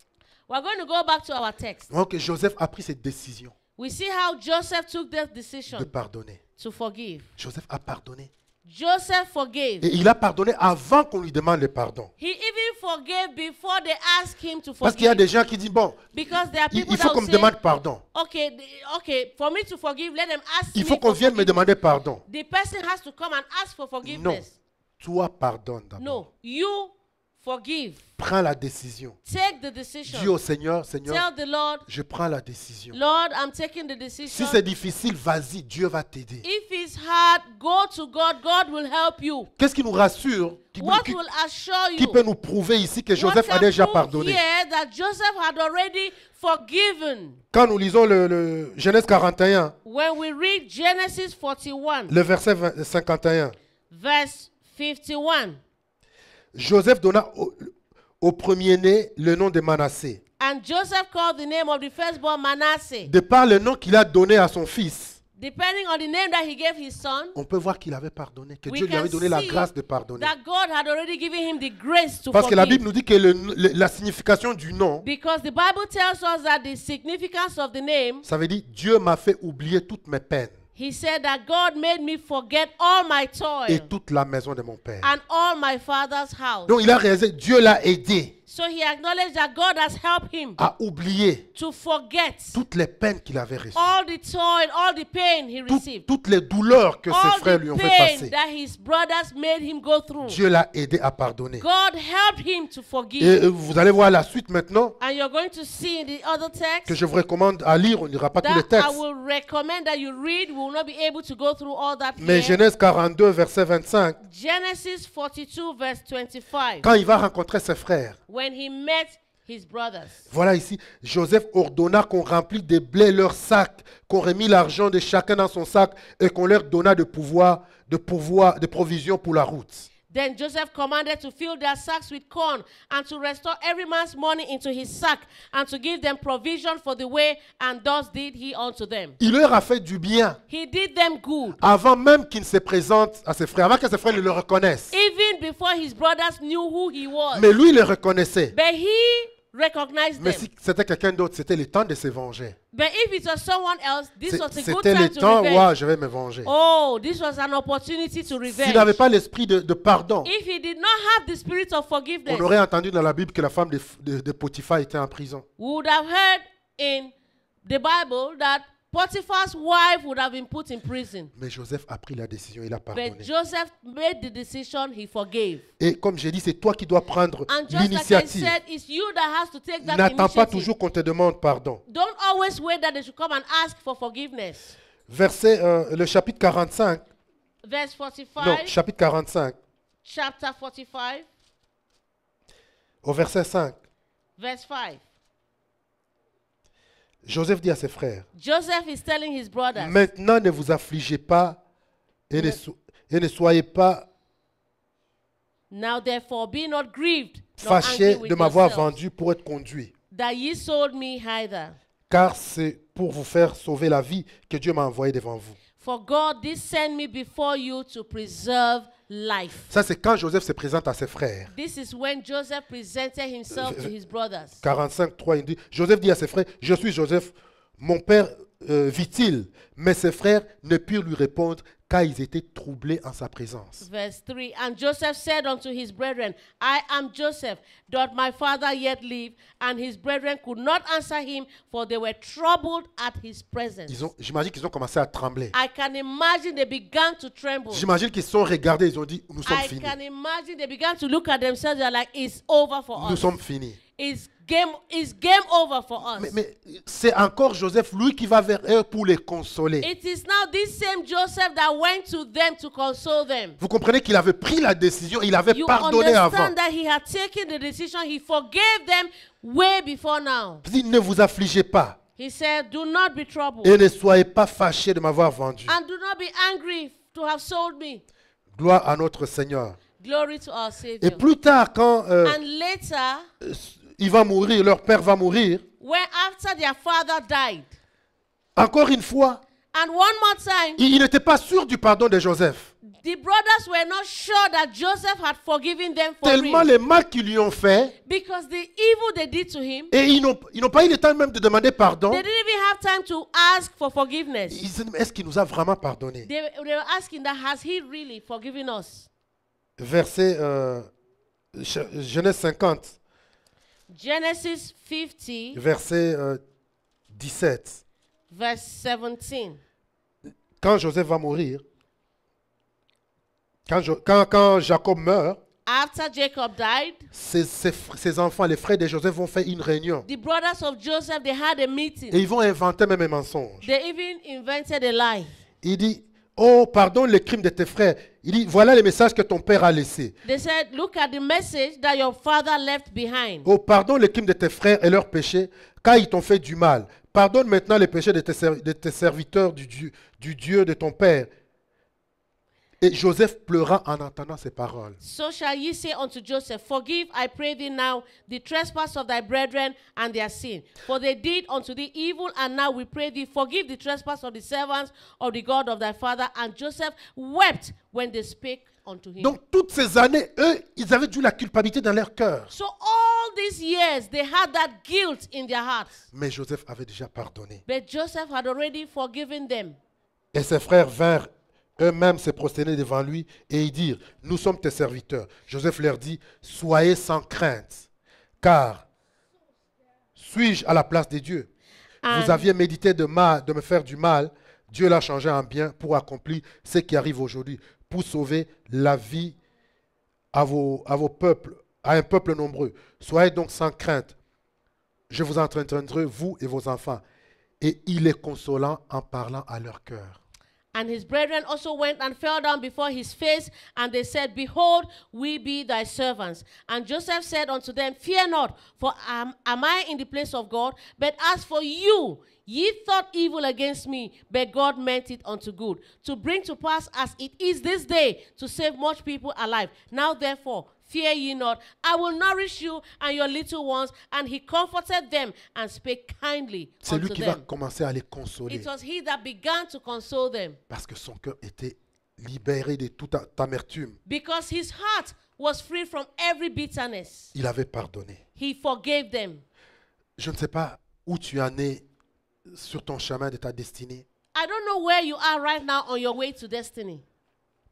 We're going to go back to our text. donc Joseph a pris cette décision We see how Joseph took that de decision pardonner. to forgive. Joseph a pardonné. Joseph forgave. Et il a pardonné avant qu'on lui demande le pardon. He even forgave before they asked him to Parce qu'il y a forgive. des gens qui disent, bon, Because there are people il faut that qu'on will me say, demande pardon. okay, okay, for me to forgive, let them ask Il me faut qu'on for vienne me forgiveness. demander pardon. The person has to come and ask for Non, forgiveness. toi pardonne d'abord. No, you forgive. Prends la décision. Take the Dis decision. au Seigneur, Seigneur, Tell the Lord, je prends la décision. Lord, I'm taking the Si decision. c'est difficile, vas-y, Dieu va t'aider. If it's hard, go to God. God will help you. Qu'est-ce qui nous rassure, What will assure qui you? peut nous prouver ici que What Joseph a can déjà prove pardonné? here that Joseph had already forgiven? Quand nous lisons le Genèse 41, When we read Genesis 41, le verset 51, verse 51, Joseph donna au premier-né le nom de Manassé. and Joseph called the name of the firstborn Manasseh. De par le nom qu'il a donné à son fils, Depending on the name that he gave his son, on peut voir qu'il avait pardonné, que We Dieu lui avait can donné la see grâce de pardonner. that God had already given him the grace to Parce que la forgive. Bible nous dit que la signification du nom, Because the Bible tells us that the significance of the name, ça veut dire Dieu m'a fait oublier toutes mes peines he said that God made me forget all my toil et toute la maison de mon père. and all my father's house. Donc il a réalisé, Dieu l'a aidé So he acknowledged that God has helped him à oublier to forget toutes les peines qu'il avait reçues, all the toil, all the pain he received, toutes les douleurs que ses all frères the lui ont fait pain passer. that his brothers made him go through. Dieu l'a aidé à pardonner. God helped him to forgive. Et vous allez voir la suite maintenant And you're going to see in the other que text je vous recommande à lire. On ne lira pas tous les that I textes. will recommend that you read. We will not be able to go through all that Mais here. Genèse 42, verset 25, Genesis 42 verse 25. quand il va rencontrer ses frères, When he met his brothers. voilà ici, Joseph ordonna qu'on remplît de blé leurs sacs, qu'on remit l'argent de chacun dans son sac et qu'on leur donna de provisions pour la route. Then Joseph commanded to fill their sacks with corn and to restore every man's money into his sack and to give them provision for the way, and thus did he unto them. Il leur a fait du bien He did them good. avant même qu'il ne se présente à ses frères, avant que ses frères ne le reconnaissent. Even before his brothers knew who he was. Mais lui, il le reconnaissait. But he recognized Mais them. si c'était quelqu'un d'autre, c'était le temps de se venger. But if it was someone else, this was a good C'était le time to temps où revenge. je vais me venger. Oh, this was an opportunity to S'il revenge. n'avait pas l'esprit de pardon, If he did not have the spirit of forgiveness, on aurait entendu dans la Bible que la femme de Potiphar était en prison. we would have heard in the Bible that Potiphar's wife would have been put in prison. Mais Joseph a pris la décision, il a But pardonné. Joseph made the decision, he forgave. Et comme j'ai dit, c'est toi qui dois prendre And just like I l'initiative. said, it's you that has to take that N'attends pas initiative. toujours qu'on te demande pardon. Don't always wait that they should come and ask for forgiveness. Le chapitre 45, Verse 45, non, chapitre 45, chapter 45, au verset 5, verse 5. Joseph dit à ses frères, Joseph is telling his brothers, maintenant ne vous affligez pas et ne soyez pas now therefore be not grieved, nor angry fâchés with de m'avoir yourselves, vendu pour être conduit. that ye sold me hither. Car c'est pour vous faire sauver la vie que Dieu m'a envoyé devant vous. For God did send me before you to preserve life. Ça, c'est quand Joseph se présente à ses frères. This is when Joseph presented himself to his brothers. 45, 3, il dit, Joseph dit à ses frères, je suis Joseph, mon père vit-il? Mais ses frères ne purent lui répondre car ils étaient troublés en sa présence. Verse 3, and Joseph said unto his brethren, I am Joseph, doth my father yet live? And his brethren could not answer him, for they were troubled at his presence. J'imagine qu'ils ont commencé à trembler. I can imagine they began to tremble. J'imagine qu'ils se sont regardés, ils ont dit, nous sommes I finis. can imagine they began to look at themselves, they're like, it's over for Nous us. sommes finis. It's game over for us. Mais c'est encore Joseph, lui, qui va vers eux pour les consoler. It is now this same Joseph that went to them to console them. Vous comprenez qu'il avait pris la décision, il avait You pardonné avant. understand that he had taken the decision, he forgave them way before now. Il dit, ne vous affligez pas He said, do not be troubled et ne soyez pas fâchés de m'avoir vendu. and do not be angry to have sold me. Gloire à notre Seigneur. Glory to our Et Savior. plus tard, quand And later, il va mourir, leur père va mourir, when after their father died, encore une fois, and one more time, il n'était pas sûr du pardon de Joseph. the brothers were not sure that Joseph had forgiven them for Tellement real. les mal qu'ils lui ont fait, Because the evil they did to him, et ils n'ont pas eu le temps même de demander pardon. they didn't even have time to ask for forgiveness. Ils se disent, est-ce qu'il nous a vraiment pardonné? They were asking that, has he really forgiven us? Verset Genèse 50, Genesis 50, verset 17. verse 17. Quand Joseph va mourir, quand Jacob meurt, After Jacob died, ses enfants, les frères de Joseph vont faire une réunion. the brothers of Joseph, they had a Et meeting. ils vont inventer même un mensonge. They even invented a lie. Il dit, oh, pardonne les crimes de tes frères. Il dit, voilà les messages que ton père a laissés. They said, look at the message that your father left behind. Oh, pardonne les crimes de tes frères et leurs péchés, car ils t'ont fait du mal. Pardonne maintenant les péchés de tes serviteurs, du Dieu de ton père. Et Joseph pleura en entendant ces paroles. So shall ye say unto Joseph, forgive, I pray thee now, the trespass of thy brethren and their sin. For they did unto thee evil, and now we pray thee, forgive the trespass of the servants of the God of thy father. And Joseph wept when they spake unto him. Donc toutes ces années, eux, ils avaient dû la culpabilité dans leur cœur. So all these years, they had that guilt in their hearts. Mais Joseph avait déjà pardonné. But Joseph had already forgiven them. Et ses frères vinrent eux-mêmes se prosterner devant lui et y dirent, nous sommes tes serviteurs. Joseph leur dit, soyez sans crainte, car suis-je à la place de Dieu? Vous aviez médité de me faire du mal, Dieu l'a changé en bien pour accomplir ce qui arrive aujourd'hui, pour sauver la vie à vos peuples, à un peuple nombreux. Soyez donc sans crainte, je vous entretiendrai, vous et vos enfants. Et il les consolant en parlant à leur cœur. And his brethren also went and fell down before his face, and they said, behold, we be thy servants. And Joseph said unto them, fear not, for am I in the place of God? But as for you, ye thought evil against me, but God meant it unto good, to bring to pass as it is this day, to save much people alive. Now therefore, fear ye not, I will nourish you and your little ones. And he comforted them and spake kindly C'est lui unto qui va them. commencer à les consoler. It was he that began to console them, Parce que son cœur était libéré de toute amertume. because his heart was free from every bitterness. Il avait pardonné. He forgave them. Je ne sais pas où tu en es sur ton chemin de ta destinée. I don't know where you are right now on your way to destiny.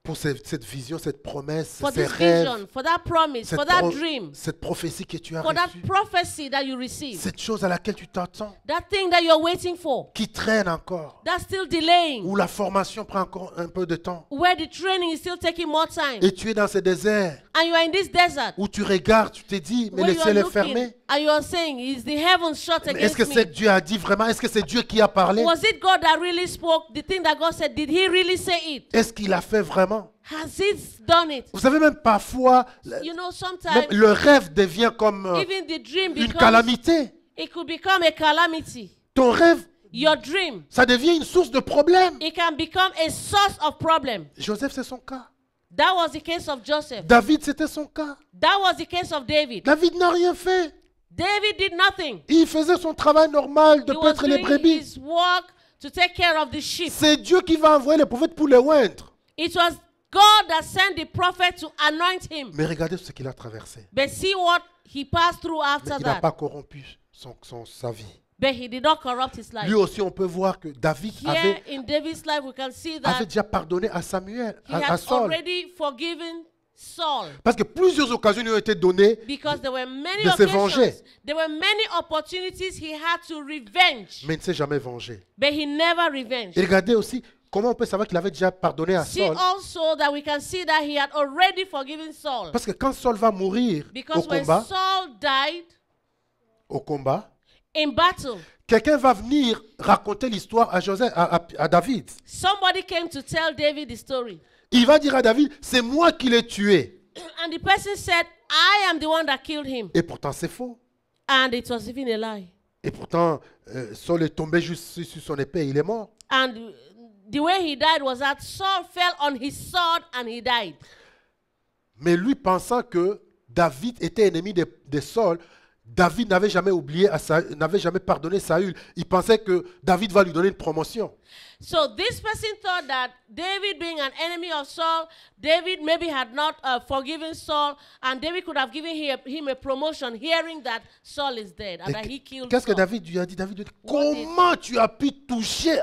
Pour cette vision, cette promesse, For ces this rêves, vision, for that promise, for that dream, cette prophétie que tu as for that reçue, prophecy that you received, cette chose à laquelle tu t'attends, that thing that you're waiting for, qui traîne encore, that's still delaying, où la formation prend encore un peu de temps, where the training is still taking more time, et tu es dans ce désert, and you are in this desert, où tu regardes, tu te dis, mais where le you are ciel est looking, fermé. and you are saying, is the heavens shut Mais est-ce against que c'est me? Dieu a dit vraiment? Est-ce que c'est Dieu qui a parlé? Was it God that really spoke? The thing that God said, did he really say it? Est-ce qu'il a fait vraiment? Has he done it? Vous savez, même parfois, You know, même sometimes le rêve devient comme even the dream une becomes, calamité. it could become a calamity. Ton rêve, Your dream, ça devient une source de problème. it can become a source of problem. Joseph, c'est son cas. That was the case of Joseph. David, c'était son cas. That was the case of David. David n'a rien fait. David did nothing. Il faisait son travail normal de He was paître les doing brebis. his work to take care of the sheep. C'est Dieu qui va envoyer les prophètes pour les oindre. It was God that sent the prophet to anoint him. Mais regardez ce qu'il a traversé. But see what he passed through Mais after il n'a that. pas corrompu sa vie. But he did not corrupt his life. Lui aussi, on peut voir que David Here in David's life, we can see avait that déjà pardonné à Samuel, he à had Saul. already forgiven Saul. Parce que plusieurs occasions lui ont été données Because there were many de se venger. occasions, there were many opportunities he had to revenge. mais il ne s'est jamais vengé. But he never Et revenged. regardez aussi comment on peut savoir qu'il avait déjà pardonné à See Saul. also that we can see that he had already forgiven Saul. Parce que quand Saul va mourir au Because when combat, Saul died, au combat, in battle. quelqu'un va venir raconter l'histoire à Joseph, à David. Somebody came to tell David the story. Il va dire à David, c'est moi qui l'ai tué. And the person said, I am the one that killed him. Et pourtant, c'est faux. And it was even a lie. Et pourtant, Saul est tombé juste sur son épée, il est mort. And the way he died was that Saul fell on his sword and he died. Mais lui, pensant que David était ennemi de Saul, David n'avait jamais oublié, n'avait jamais pardonné Saül. Il pensait que David va lui donner une promotion. So this person thought that David, being an enemy of Saul, David maybe had not forgiven Saul, and David could have given him a promotion, hearing that Saul is dead and that he killed Qu'est-ce que Saul. David lui a dit? David lui a dit, comment tu as pu toucher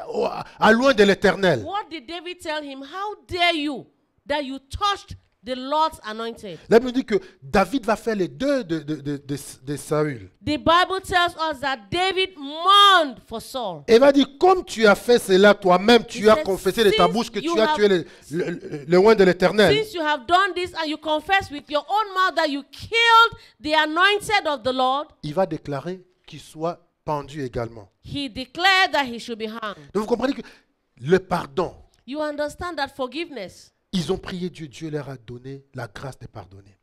à loin de l'Éternel? What did David tell him? How dare you that you touched the Lord's anointed? La Bible dit que David va faire les deux de Saül. The Bible tells us that David mourned for Saul. Et il va dire, comme tu as fait cela toi-même, tu as said, confessé de ta since bouche que you tu as have- tué le loin de l'Éternel. Since you have done this and you confess with your own mouth that you killed the anointed of the Lord, Il va déclarer qu'il soit pendu également. he declared that he should be hanged. Donc vous comprenez que le pardon, You understand that forgiveness. ils ont prié Dieu, Dieu leur a donné la grâce de pardonner.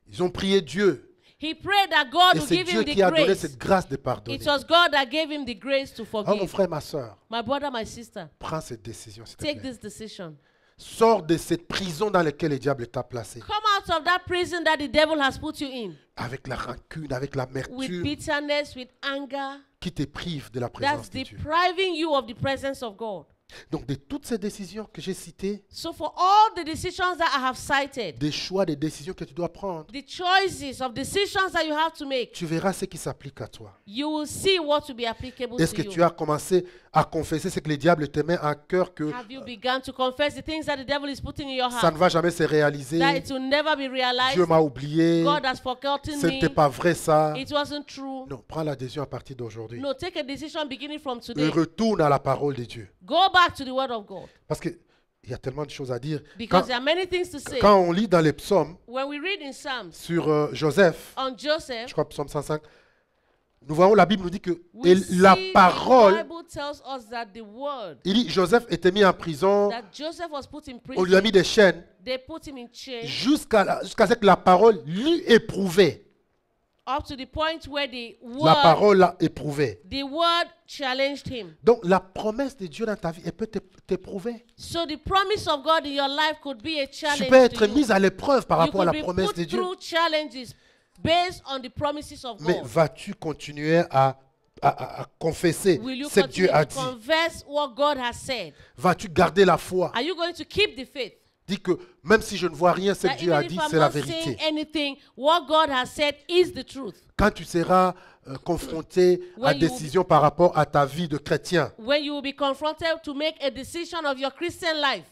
Ils ont prié Dieu, He prayed that God et would c'est give Dieu him the qui a donné grace. cette grâce de pardonner. It was God that gave him the grace to Oh mon forgive. frère, ma soeur, My brother, my sister, prends cette décision, s'il te take plaît. this decision. Sors de cette prison dans laquelle le diable t'a placé. Come out of that prison that the devil has put you in Avec la rancune, avec with l'amertume bitterness, with anger. qui te prive de la That's présence de Dieu. depriving you of the presence of God. Donc de toutes ces décisions que j'ai citées, So for all the decisions that I have cited, des choix, des décisions que tu dois prendre, the choices of decisions that you have to make, tu verras ce qui s'applique à toi. you will see what will be applicable Est-ce to que tu you. as commencé à confesser ce que le diable te met en cœur que Have you begun to confess the things that the devil is putting in your ça heart? ne va jamais se réaliser? That it will never be realized. Dieu m'a oublié. God has forgotten Ce me. n'était pas vrai ça. It wasn't true. Non, prends la décision à partir d'aujourd'hui. No, take a decision beginning from Et today. retourne à la parole de Dieu. Go back to the word of God. Parce qu'il y a tellement de choses à dire. Because there are many things to say. Quand on lit dans les psaumes When we read in Psalms sur Joseph, on Joseph, je crois psaume 105, nous voyons la Bible nous dit que we et la see parole, the Bible tells us that the word, il dit Joseph était mis en prison, that Joseph was put in on lui a prison, mis des chaînes they put him in chains, jusqu'à ce que la parole lui éprouvait. up to the point where La parole l'a éprouvé. the word challenged him. Donc la promesse de Dieu dans ta vie, elle peut t'éprouver. So the promise of God in your life could be a Tu challenge peux être to you. mise à l'épreuve par You rapport à could la be promesse put de Dieu. through challenges based on the promises of Mais God. vas-tu continuer à confesser Will you ce que continue Dieu a to dit? confess what God has said? Vas-tu garder la foi? Are you going to keep the faith? Dis que même si je ne vois rien, ce que That Dieu a even if dit, I'm c'est la not saying vérité. anything, what God has said is the truth. Quand tu seras confronté à When you- décision par rapport à ta vie de chrétien, When you will be confronted to make a decision of your Christian life,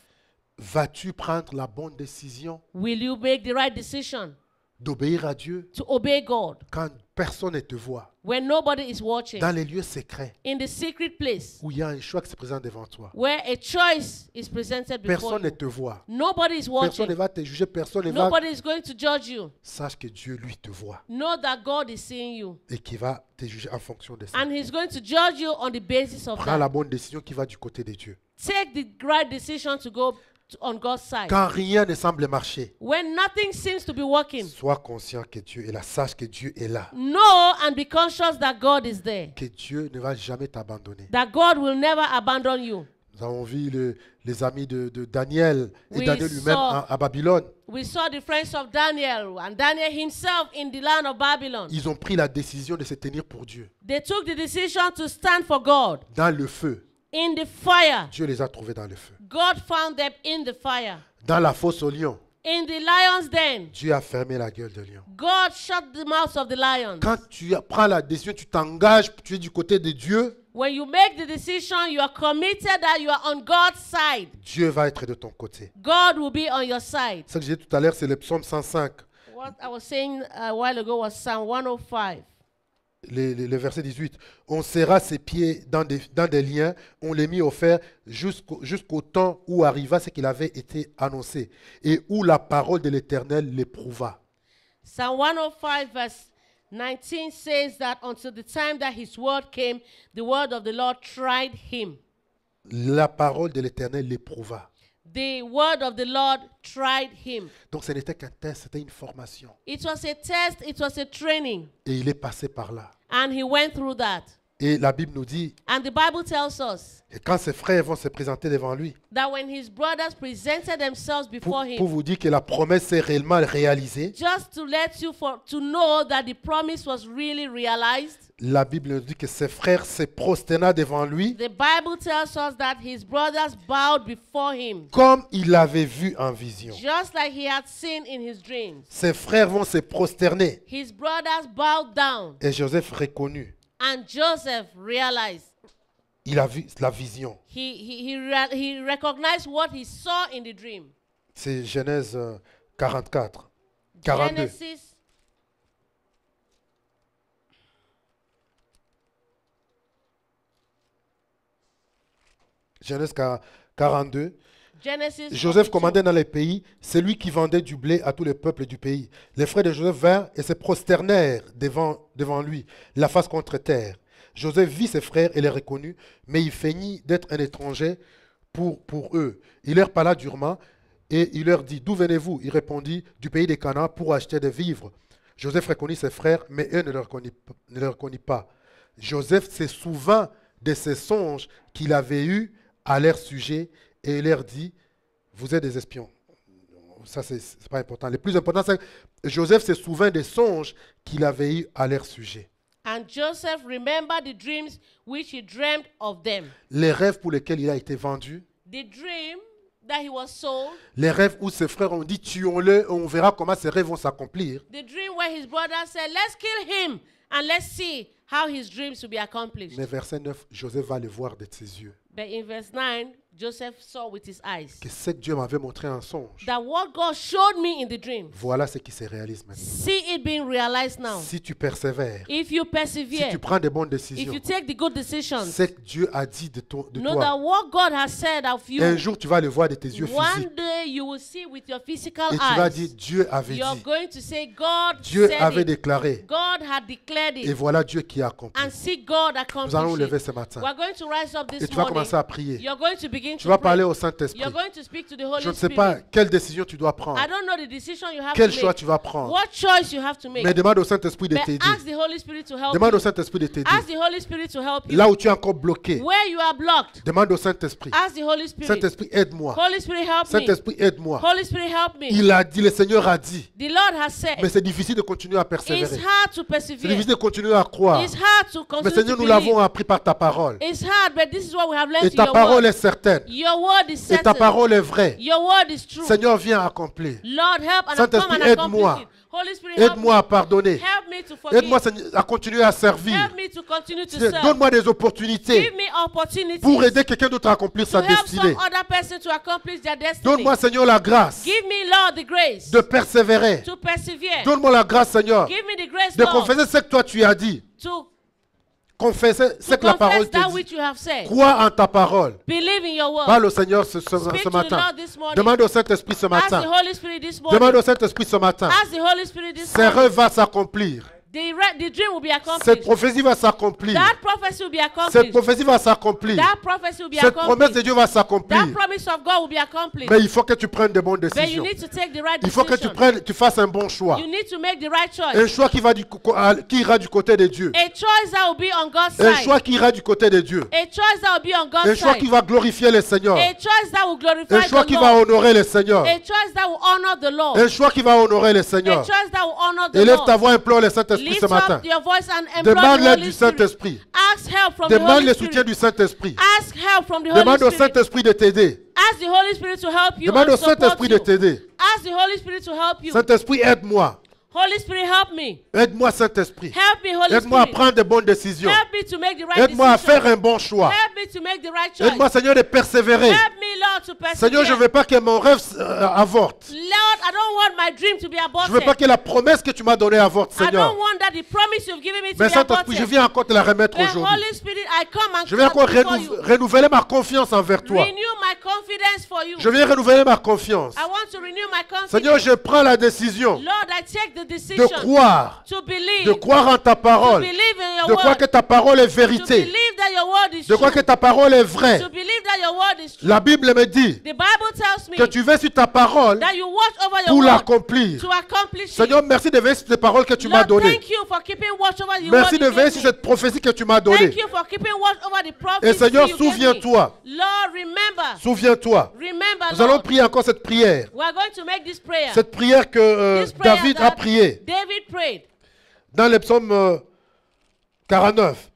vas-tu prendre la bonne décision will you make the right decision d'obéir à Dieu to obey God quand personne ne te voit? when nobody is watching? Dans les lieux secrets In the secret place où il y a un choix qui se présente devant toi. where a choice is presented before Personne ne you. te voit. Nobody is Personne ne watching. va te juger, personne ne va... Nobody is going to judge you. Sache que Dieu, lui, te voit Know that God is seeing you. et qu'il va te juger en fonction de ça. And He's going to judge you on the basis of Prends la that. bonne décision qui va du côté de Dieu. Take the right decision to go on God's side. Quand rien ne semble marcher, When nothing seems to be working, sois conscient que Dieu est là. Sache que Dieu est là. know and be conscious that God is there. Que Dieu ne va jamais t'abandonner. That God will never abandon you. Nous avons vu les amis de Daniel et We Daniel lui-même saw- à Babylone. We saw the friends of Daniel and Daniel himself in the land of Babylon. Ils ont pris la décision de se tenir pour Dieu. They took the decision to stand for God Dans le feu, in the fire. Dieu les a trouvés dans le feu. God found them in the fire. Dans la fosse au lion, In the lion's den, Dieu a fermé la gueule de lion. God shut the mouths of the lions. Quand tu prends la décision, tu t'engages, tu es du côté de Dieu, When you make the decision, you are committed that you are on God's side. Dieu va être de ton côté. God will be on your side. Ce que j'ai dit tout à l'heure, c'est le psaume 105, What I was saying a while ago was Psalm 105. le verset 18. On serra ses pieds dans des liens, on les mit au fer jusqu'au temps où arriva ce qu'il avait été annoncé et où la parole de l'Éternel l'éprouva. Psalm 105 verse 19 says that until the time that his word came, the word of the Lord tried him. La parole de l'Éternel l'éprouva. The word of the Lord tried him. Donc ce n'était qu'un test, c'était une formation. It was a test, it was a training. Et il est passé par là. And he went through that. Et la Bible nous dit And the Bible tells us que quand ses frères vont se présenter devant lui, that when his brothers presented themselves before pour him, vous dire que la promesse s'est réellement réalisée, just to let you to know that the promise was really realized, la Bible nous dit que ses frères se prosterna devant lui the Bible tells us that his brothers bowed before him, comme il l'avait vu en vision. just like he had seen in his dreams. Ses frères vont se prosterner. His brothers bowed down, Et Joseph reconnut. and Joseph realized, Il a vu la vision. he recognized what he saw in the dream. C'est Genèse 44, 42. Genesis Genèse 42. Genesis Joseph 42. commandait dans les pays, c'est lui qui vendait du blé à tous les peuples du pays. Les frères de Joseph vinrent et se prosternèrent devant lui, la face contre terre. Joseph vit ses frères et les reconnut, mais il feignit d'être un étranger pour eux. Il leur parla durement et il leur dit, d'où venez-vous? Il répondit, du pays des Canaan pour acheter des vivres. Joseph reconnut ses frères, mais eux ne le reconnurent pas. Joseph se souvint de ces songes qu'il avait eus à leur sujet et il leur dit, vous êtes des espions. Ça, c'est pas important. Le plus important, c'est que Joseph se souvint des songes qu'il avait eus à leur sujet. And Joseph remembered the dreams which he dreamed of them. Les rêves pour lesquels il a été vendu, The dream that he was sold, les rêves où ses frères ont dit, tuons-le, on verra comment ces rêves vont s'accomplir. the dream where his brother said, let's kill him and let's see how his dreams will be accomplished. Mais verset 9, Joseph va le voir de ses yeux. But in verse 9, Joseph saw with his eyes Que ce que Dieu m'avait montré en songe, that what God showed me in the dream, voilà ce qui se réalise maintenant. see it being realized now. Si tu persévères, If you si persevere, tu prends des bonnes if décisions, you take the good decisions, ce que Dieu a dit de know toi, that what God has said of you, un jour tu vas le voir de tes yeux one physiques day you will see with your physical et tu vas eyes. dire, Dieu avait You're dit, going to say, God Dieu said avait it. déclaré, God had declared et it. voilà Dieu qui a accompli. And see God Nous allons nous accomplish lever it. ce matin We're going to rise up et this tu vas morning. commencer à prier. You're going to begin Tu to vas pray. parler au Saint-Esprit. You're going to speak to the Holy Je ne sais Spirit. pas quelle décision tu dois prendre, I don't know the decision you have quel to choix make. tu vas prendre, What choice you have to make. mais demande au Saint-Esprit de But t'aider. ask the Holy Spirit to help Demande au you. Saint-Esprit de t'aider. Ask the Holy Spirit to help you. Là où tu es encore bloqué, Where you are blocked, demande au Saint-Esprit. ask the Holy Spirit. Saint-Esprit, aide-moi. Holy Spirit, help me. Saint-Esprit, aide-moi. Holy Spirit, help me. Il a dit, le Seigneur a dit. The Lord has said, Mais c'est difficile de continuer à it's persévérer. hard to C'est persevere. difficile de continuer à croire. It's hard to Mais continue Seigneur, to nous believe. l'avons appris par ta parole. It's hard, but this is what we have learned Et in ta your parole word. est certaine. Your word is Et ta certain. parole est vraie. Your word is true. Seigneur, viens accomplir. Lord, help and Saint-Esprit, come and accomplish aide-moi. it. Holy Spirit, help me. Aide-moi à pardonner. Help me to forgive. Aide-moi Seigneur, à continuer à servir. Help me to continue to serve. Donne-moi des opportunités Give me opportunities pour aider quelqu'un d'autre à accomplir to sa help destinée. some other person to accomplish their destiny. Donne-moi, Seigneur, la grâce Give me, Lord, the grace de persévérer. to persevere. Donne-moi la grâce, Seigneur, Give me the grace, de Lord, confesser ce que toi tu as dit. to Confesser ce que la confess parole that te dit. which you have said. Crois en ta parole. Believe in your word. Parle au Seigneur ce Speak to the matin. Lord this morning. Demande au Saint-Esprit ce Ask the matin. Holy Spirit this morning. Demande au Saint-Esprit ce matin. Ask the Holy Spirit this Ces morning. rêves vont s'accomplir. The dream will be Cette accomplished. prophétie va s'accomplir. That prophecy will be Cette accomplished. prophétie va s'accomplir. That prophecy will be Cette promesse de accomplished. Dieu va s'accomplir. That promise of God will be accomplished. Mais il faut que tu prennes de bonnes But you décisions. need to take the right Il faut que decision. tu fasses un bon choix. You need to make the right choice. Un choix qui ira du côté de Dieu. A choice that will be on God's Un side. choix qui ira du côté de Dieu. A choice that will be on Un God's choix side. qui va glorifier le Seigneur. A choice that will glorify Un choix the qui va Lord. honorer le Seigneur. A choice that will honor the Lord. Un choix qui va honorer le A Seigneur. choice that will honor the Élève ta Lord. voix, implore le Saint-Esprit Lift ce matin. up your voice and implore the Demande l'aide Holy du Spirit. Saint-Esprit. Ask help from the Demande Holy le soutien Spirit. du Saint-Esprit. Ask help from the Holy Demande au Spirit. Saint-Esprit de t'aider. Ask the Holy Spirit to help you Demande and au support Saint-Esprit de you. t'aider. Ask the Holy Spirit to help you. Saint-Esprit, aide-moi. Holy Spirit, help me. Aide-moi, Saint-Esprit. Help me, Holy Aide-moi à Spirit. prendre de bonnes décisions. Help me to make the right Aide-moi à decision. faire un bon choix. Help me to make the right choice. Aide-moi, Seigneur, de persévérer. Help me, Lord, not to persevere. Seigneur, je ne veux pas que mon rêve avorte. Lord, I don't want my dream to be Je ne aborted. veux pas que la promesse que tu m'as donnée avorte, I Seigneur. don't want that the promise you've given me to Mais be Saint-Esprit, je aborted. viens encore te la remettre The aujourd'hui. Holy Spirit, I come and Je viens encore before you. renouveler ma confiance envers toi. Renew my confidence for you. Je viens renouveler ma confiance. I want to renew my confidence. Seigneur, je prends la décision Lord, I take the de decision croire, to believe, de croire en ta to parole, believe in your de croire word, que ta parole est to vérité, believe that your word is de croire true, que ta parole est vraie. to believe that your word is true. La Bible me dit The Bible tells me que tu veilles sur ta parole that you watch over your pour word l'accomplir. to accomplish Seigneur, it. merci de veiller sur tes paroles que tu m'as Lord, données. thank you for keeping watch over your Merci word de you veiller gave sur me. cette prophétie que tu m'as donnée. Thank you for keeping watch over the prophecy Et Seigneur, you gave me. souviens-toi, Lord, remember. souviens-toi. Remember, Nous allons Lord. prier encore cette prière. We are going to make this prayer. Cette prière que This prayer David that a priée David prayed. dans les psaumes 49.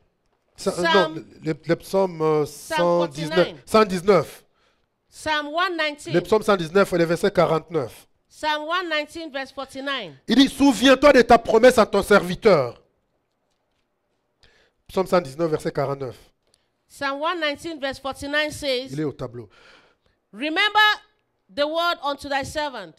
Psalm- Non, les psaumes Psalm 119. Psalm Les 119. psaumes 119 et les versets 49. Psalm 119 verse 49. Il dit, souviens-toi de ta promesse à ton serviteur. Psaume 119, verset 49. Psalm 119 verse 49 says, Il est au tableau. remember the word unto thy servant.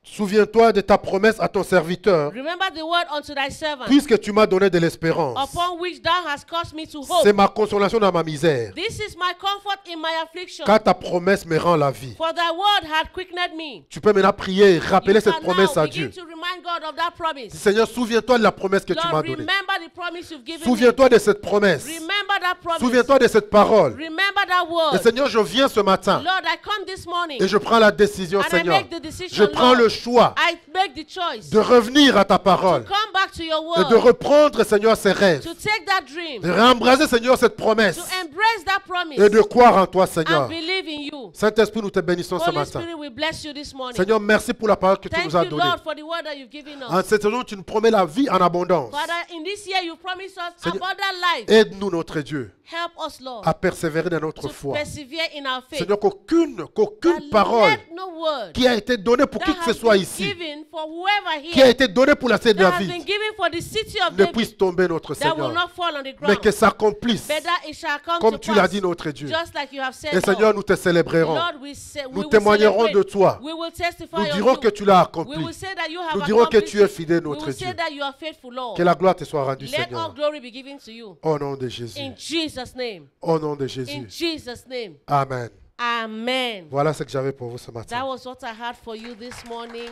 Souviens-toi de ta promesse à ton serviteur, Remember the word unto thy servant, puisque tu m'as donné de l'espérance. upon which thou hast caused me to hope. C'est ma consolation dans ma misère, This is my comfort in my affliction. car ta promesse me rend la vie. For thy word had quickened me. Tu peux maintenant prier et rappeler You cette can promesse now à begin Dieu. to remind God of that promise. Seigneur, souviens-toi de la promesse que tu Lord, m'as donnée. remember the promise you've given me. Souviens-toi de cette promesse. Remember that promise. Souviens-toi de cette parole. Remember that Et word. Seigneur, je viens ce matin Lord, I come this morning et je prends la décision, and I Seigneur. make the decision, Je prends Lord. le choix I make the choice de revenir à ta to parole come back to your et de word, reprendre, Seigneur, ces rêves. to take that dream, De réembraser, Seigneur, cette promesse to embrace that promise et de croire en toi, and Seigneur. believe in you. Saint-Esprit, nous te bénissons ce Holy matin. Spirit, we bless you this morning. Seigneur, merci pour la parole que tu Thank nous as you, donnée. Lord, for the word that you've given En us. cette saison, tu nous promets la vie en abondance. Father, in this year, you promised us Seigneur, abundant life. Aide-nous, notre Dieu, Help us, Lord, à persévérer dans notre to foi. persevere in our faith. Seigneur, qu'aucune That parole let no word qui a été donnée pour qui that que ce has soit been ici, given for whoever qui a here, été donnée pour la cité de that has been David, given for the city of ne David, puisse tomber, notre that will Seigneur, not fall on the mais ground, que s'accomplisse, but that it shall come comme to tu l'as pass, dit, notre Dieu. just like you have said, Et Seigneur, Lord. nous te célébrerons. Lord, we Nous will témoignerons celebrate. de toi. We will testify Nous of dirons you. que tu l'as We accompli. will say that you have Nous dirons que accomplished tu es it. fidèle, We notre will Dieu. say that you are faithful, Lord. Que la gloire te soit rendue, Let all Seigneur. glory be given to you. Au nom de Jésus. In Jesus' name. Au nom de In Jésus. Jesus' name. Amen. Amen. Voilà ce que j'avais pour vous ce matin. That was what I had for you this morning.